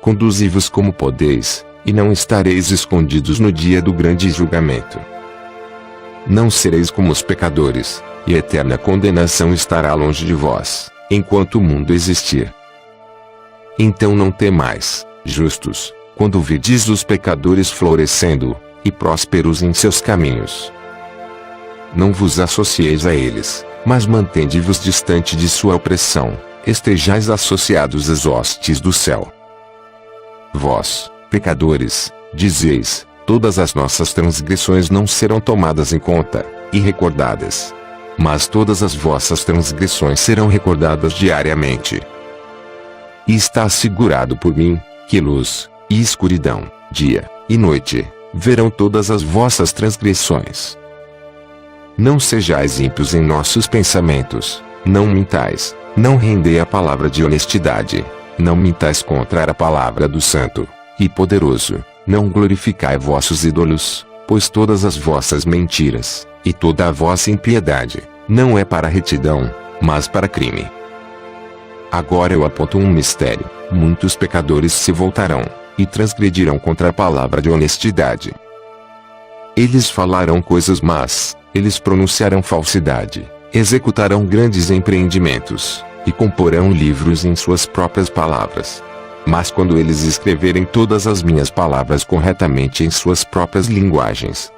Conduzi-vos como podeis, e não estareis escondidos no dia do grande julgamento. Não sereis como os pecadores, e a eterna condenação estará longe de vós, enquanto o mundo existir. Então não temais, justos, quando virdes os pecadores florescendo, e prósperos em seus caminhos. Não vos associeis a eles, mas mantende-vos distante de sua opressão, estejais associados às hostes do céu. Vós, pecadores, dizeis, todas as nossas transgressões não serão tomadas em conta, e recordadas. Mas todas as vossas transgressões serão recordadas diariamente. E está assegurado por mim, que luz, e escuridão, dia, e noite, verão todas as vossas transgressões. Não sejais ímpios em nossos pensamentos, não mintais, não rendei a palavra de honestidade, não mintais contra a palavra do Santo e Poderoso, não glorificai vossos ídolos, pois todas as vossas mentiras, e toda a vossa impiedade, não é para retidão, mas para crime. Agora eu aponto um mistério, muitos pecadores se voltarão, e transgredirão contra a palavra de honestidade. Eles falarão coisas más, eles pronunciarão falsidade, executarão grandes empreendimentos, e comporão livros em suas próprias palavras. Mas quando eles escreverem todas as minhas palavras corretamente em suas próprias linguagens,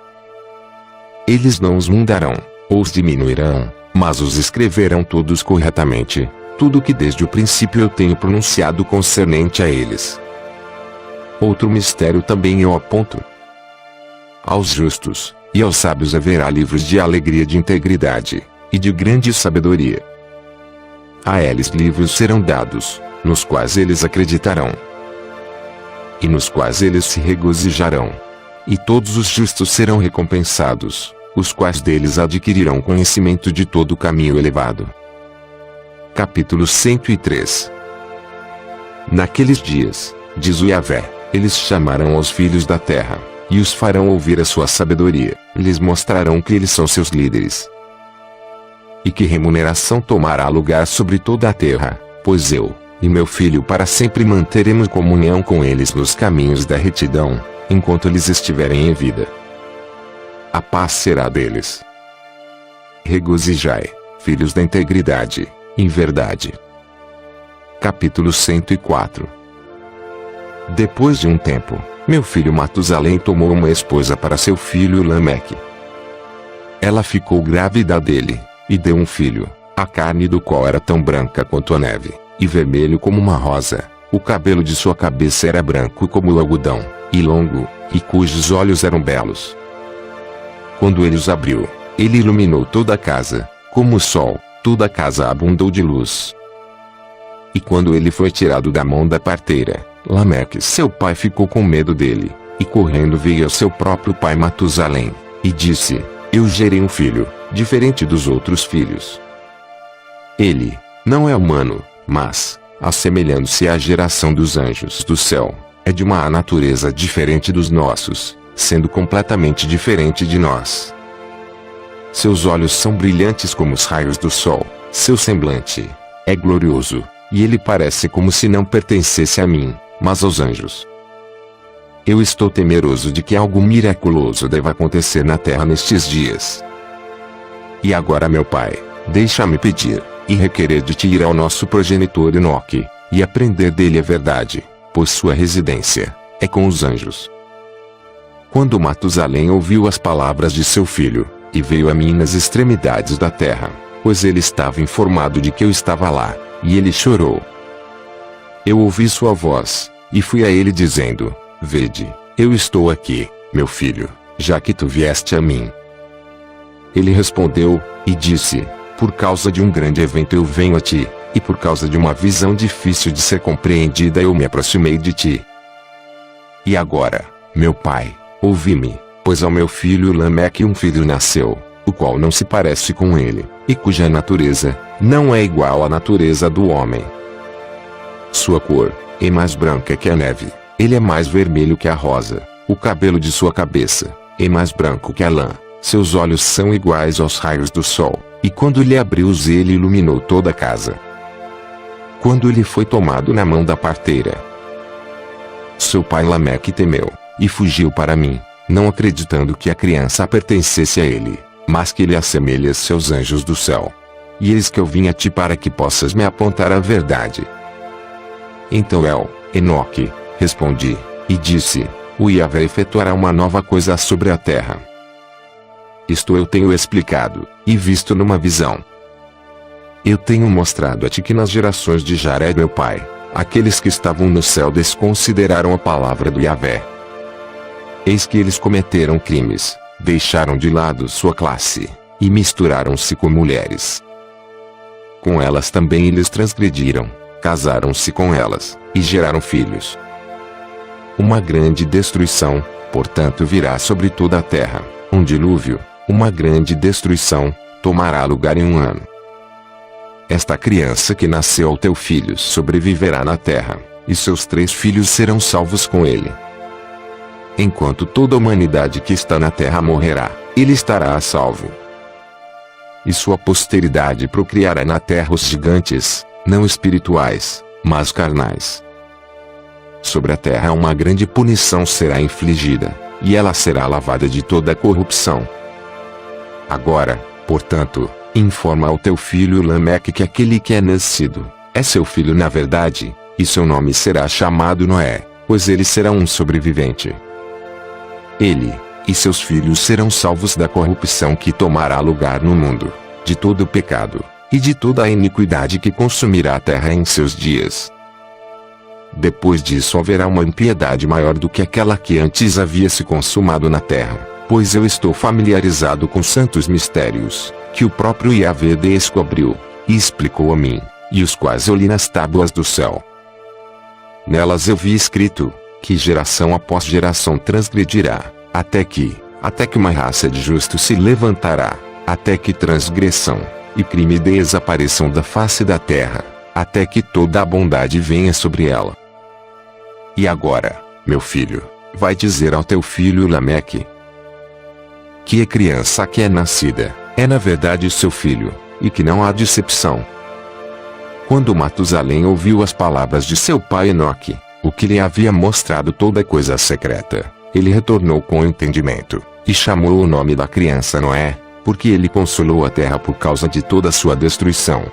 eles não os mudarão, ou os diminuirão, mas os escreverão todos corretamente, tudo que desde o princípio eu tenho pronunciado concernente a eles. Outro mistério também eu aponto. Aos justos e aos sábios haverá livros de alegria, de integridade e de grande sabedoria. A eles livros serão dados, nos quais eles acreditarão, e nos quais eles se regozijarão. E todos os justos serão recompensados, os quais deles adquirirão conhecimento de todo o caminho elevado. Capítulo 103. Naqueles dias, diz o Yahvé, eles chamarão aos filhos da terra, e os farão ouvir a sua sabedoria, lhes mostrarão que eles são seus líderes. E que remuneração tomará lugar sobre toda a terra, pois eu e meu filho para sempre manteremos comunhão com eles nos caminhos da retidão, enquanto eles estiverem em vida. A paz será deles. Regozijai, filhos da integridade, em verdade. Capítulo 104. Depois de um tempo, meu filho Matusalém tomou uma esposa para seu filho Lameque. Ela ficou grávida dele, e deu um filho, a carne do qual era tão branca quanto a neve, e vermelho como uma rosa. O cabelo de sua cabeça era branco como o algodão, e longo, e cujos olhos eram belos. Quando ele os abriu, ele iluminou toda a casa, como o sol, toda a casa abundou de luz. E quando ele foi tirado da mão da parteira, Lameque seu pai ficou com medo dele, e correndo veio ao seu próprio pai Matusalém, e disse: Eu gerei um filho, diferente dos outros filhos. Ele não é humano, mas, assemelhando-se à geração dos anjos do céu, é de uma natureza diferente dos nossos, sendo completamente diferente de nós. Seus olhos são brilhantes como os raios do sol, seu semblante é glorioso, e ele parece como se não pertencesse a mim, mas aos anjos. Eu estou temeroso de que algo miraculoso deva acontecer na terra nestes dias. E agora, meu pai, deixa-me pedir e requerer de ti ir ao nosso progenitor Enoque, e aprender dele a verdade, pois sua residência é com os anjos. Quando Matusalém ouviu as palavras de seu filho, e veio a mim nas extremidades da terra, pois ele estava informado de que eu estava lá, e ele chorou. Eu ouvi sua voz, e fui a ele dizendo: Vede, eu estou aqui, meu filho, já que tu vieste a mim. Ele respondeu, e disse: Por causa de um grande evento eu venho a ti, e por causa de uma visão difícil de ser compreendida eu me aproximei de ti. E agora, meu pai, ouvi-me, pois ao meu filho Lameque um filho nasceu, o qual não se parece com ele, e cuja natureza não é igual à natureza do homem. Sua cor é mais branca que a neve, ele é mais vermelho que a rosa, o cabelo de sua cabeça é mais branco que a lã, seus olhos são iguais aos raios do sol, e quando lhe abriu-os ele iluminou toda a casa. Quando ele foi tomado na mão da parteira, seu pai Lameque temeu, e fugiu para mim, não acreditando que a criança pertencesse a ele, mas que ele assemelha-se aos anjos do céu. E eis que eu vim a ti para que possas me apontar a verdade. Então eu, Enoque, respondi, e disse: O Yahvé efetuará uma nova coisa sobre a terra. Isto eu tenho explicado, e visto numa visão. Eu tenho mostrado a ti que nas gerações de Jared meu pai, aqueles que estavam no céu desconsideraram a palavra do Yahvé. Eis que eles cometeram crimes, deixaram de lado sua classe, e misturaram-se com mulheres. Com elas também eles transgrediram, casaram-se com elas, e geraram filhos. Uma grande destruição, portanto, virá sobre toda a terra, um dilúvio, uma grande destruição, tomará lugar em um ano. Esta criança que nasceu ao teu filho sobreviverá na terra, e seus 3 filhos serão salvos com ele. Enquanto toda a humanidade que está na terra morrerá, ele estará a salvo. E sua posteridade procriará na terra os gigantes, não espirituais, mas carnais. Sobre a terra uma grande punição será infligida, e ela será lavada de toda a corrupção. Agora, portanto, informa ao teu filho Lameque que aquele que é nascido é seu filho na verdade, e seu nome será chamado Noé, pois ele será um sobrevivente. Ele e seus filhos serão salvos da corrupção que tomará lugar no mundo, de todo o pecado, e de toda a iniquidade que consumirá a terra em seus dias. Depois disso haverá uma impiedade maior do que aquela que antes havia se consumado na terra, pois eu estou familiarizado com santos mistérios, que o próprio Yahvé descobriu, e explicou a mim, e os quais eu li nas tábuas do céu. Nelas eu vi escrito, que geração após geração transgredirá, até que uma raça de justos se levantará, até que transgressão e crime desapareçam da face da terra, até que toda a bondade venha sobre ela. E agora, meu filho, vai dizer ao teu filho Lameque, que a criança que é nascida, é na verdade seu filho, e que não há decepção. Quando Matusalém ouviu as palavras de seu pai Enoque, o que lhe havia mostrado toda coisa secreta, ele retornou com entendimento, e chamou o nome da criança Noé, porque ele consolou a terra por causa de toda a sua destruição.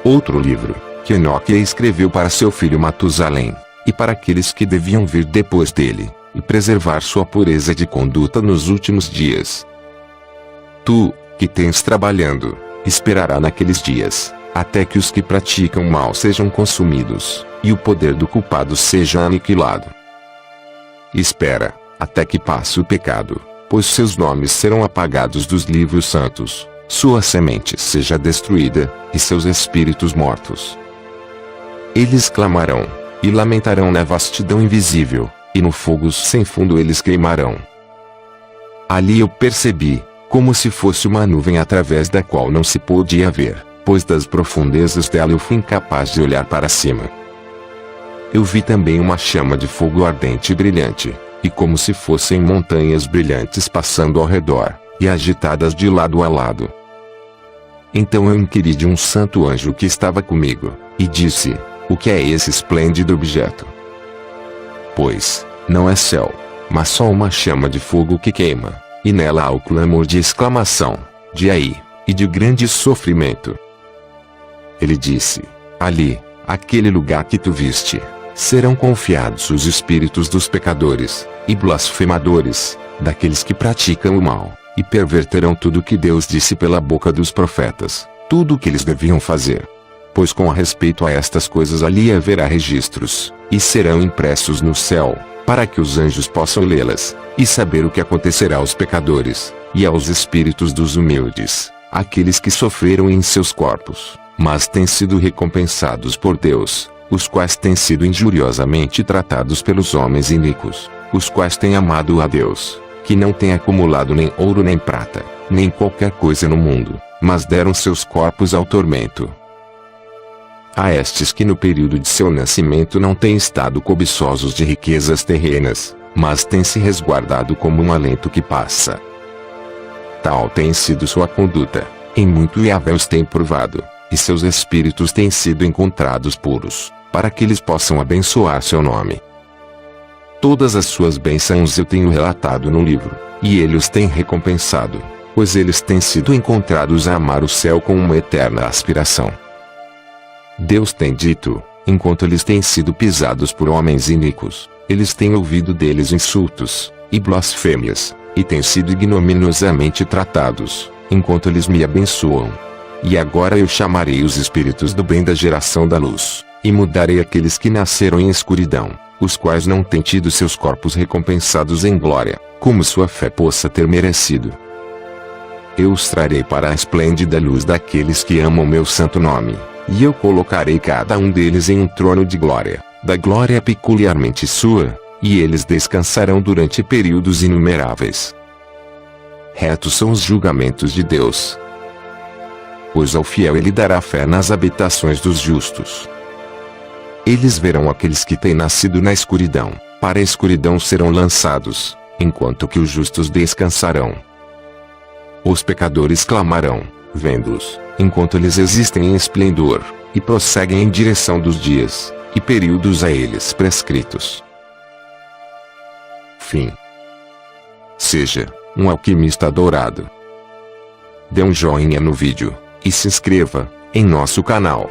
Outro livro, que Enoque escreveu para seu filho Matusalém, e para aqueles que deviam vir depois dele, e preservar sua pureza de conduta nos últimos dias. Tu, que tens trabalhando, esperará naqueles dias, até que os que praticam mal sejam consumidos, e o poder do culpado seja aniquilado. Espera, até que passe o pecado, pois seus nomes serão apagados dos livros santos, sua semente seja destruída, e seus espíritos mortos. Eles clamarão, e lamentarão na vastidão invisível, e no fogo sem fundo eles queimarão. Ali eu percebi, como se fosse uma nuvem através da qual não se podia ver, pois das profundezas dela eu fui incapaz de olhar para cima. Eu vi também uma chama de fogo ardente e brilhante, e como se fossem montanhas brilhantes passando ao redor, e agitadas de lado a lado. Então eu inquiri de um santo anjo que estava comigo, e disse, o que é esse esplêndido objeto? Pois, não é céu, mas só uma chama de fogo que queima, e nela há o clamor de exclamação, de ai, e de grande sofrimento. Ele disse, ali, aquele lugar que tu viste, serão confiados os espíritos dos pecadores, e blasfemadores, daqueles que praticam o mal, e perverterão tudo o que Deus disse pela boca dos profetas, tudo o que eles deviam fazer. Pois com respeito a estas coisas ali haverá registros, e serão impressos no céu, para que os anjos possam lê-las, e saber o que acontecerá aos pecadores, e aos espíritos dos humildes, aqueles que sofreram em seus corpos, mas têm sido recompensados por Deus, os quais têm sido injuriosamente tratados pelos homens iníquos, os quais têm amado a Deus, que não tem acumulado nem ouro nem prata, nem qualquer coisa no mundo, mas deram seus corpos ao tormento. A estes que no período de seu nascimento não têm estado cobiçosos de riquezas terrenas, mas têm se resguardado como um alento que passa. Tal tem sido sua conduta, em muito Yahvé os tem provado, e seus espíritos têm sido encontrados puros, para que eles possam abençoar seu nome. Todas as suas bênçãos eu tenho relatado no livro, e ele os tem recompensado, pois eles têm sido encontrados a amar o céu com uma eterna aspiração. Deus tem dito, enquanto eles têm sido pisados por homens iníquos, eles têm ouvido deles insultos, e blasfêmias, e têm sido ignominiosamente tratados, enquanto eles me abençoam. E agora eu chamarei os espíritos do bem da geração da luz, e mudarei aqueles que nasceram em escuridão, os quais não têm tido seus corpos recompensados em glória, como sua fé possa ter merecido. Eu os trarei para a esplêndida luz daqueles que amam meu santo nome, e eu colocarei cada um deles em um trono de glória, da glória peculiarmente sua, e eles descansarão durante períodos inumeráveis. Retos são os julgamentos de Deus, pois ao fiel ele dará fé nas habitações dos justos. Eles verão aqueles que têm nascido na escuridão, para a escuridão serão lançados, enquanto que os justos descansarão. Os pecadores clamarão, vendo-os, enquanto eles existem em esplendor, e prosseguem em direção dos dias, e períodos a eles prescritos. Fim. Seja um alquimista dourado. Dê um joinha no vídeo, e se inscreva em nosso canal.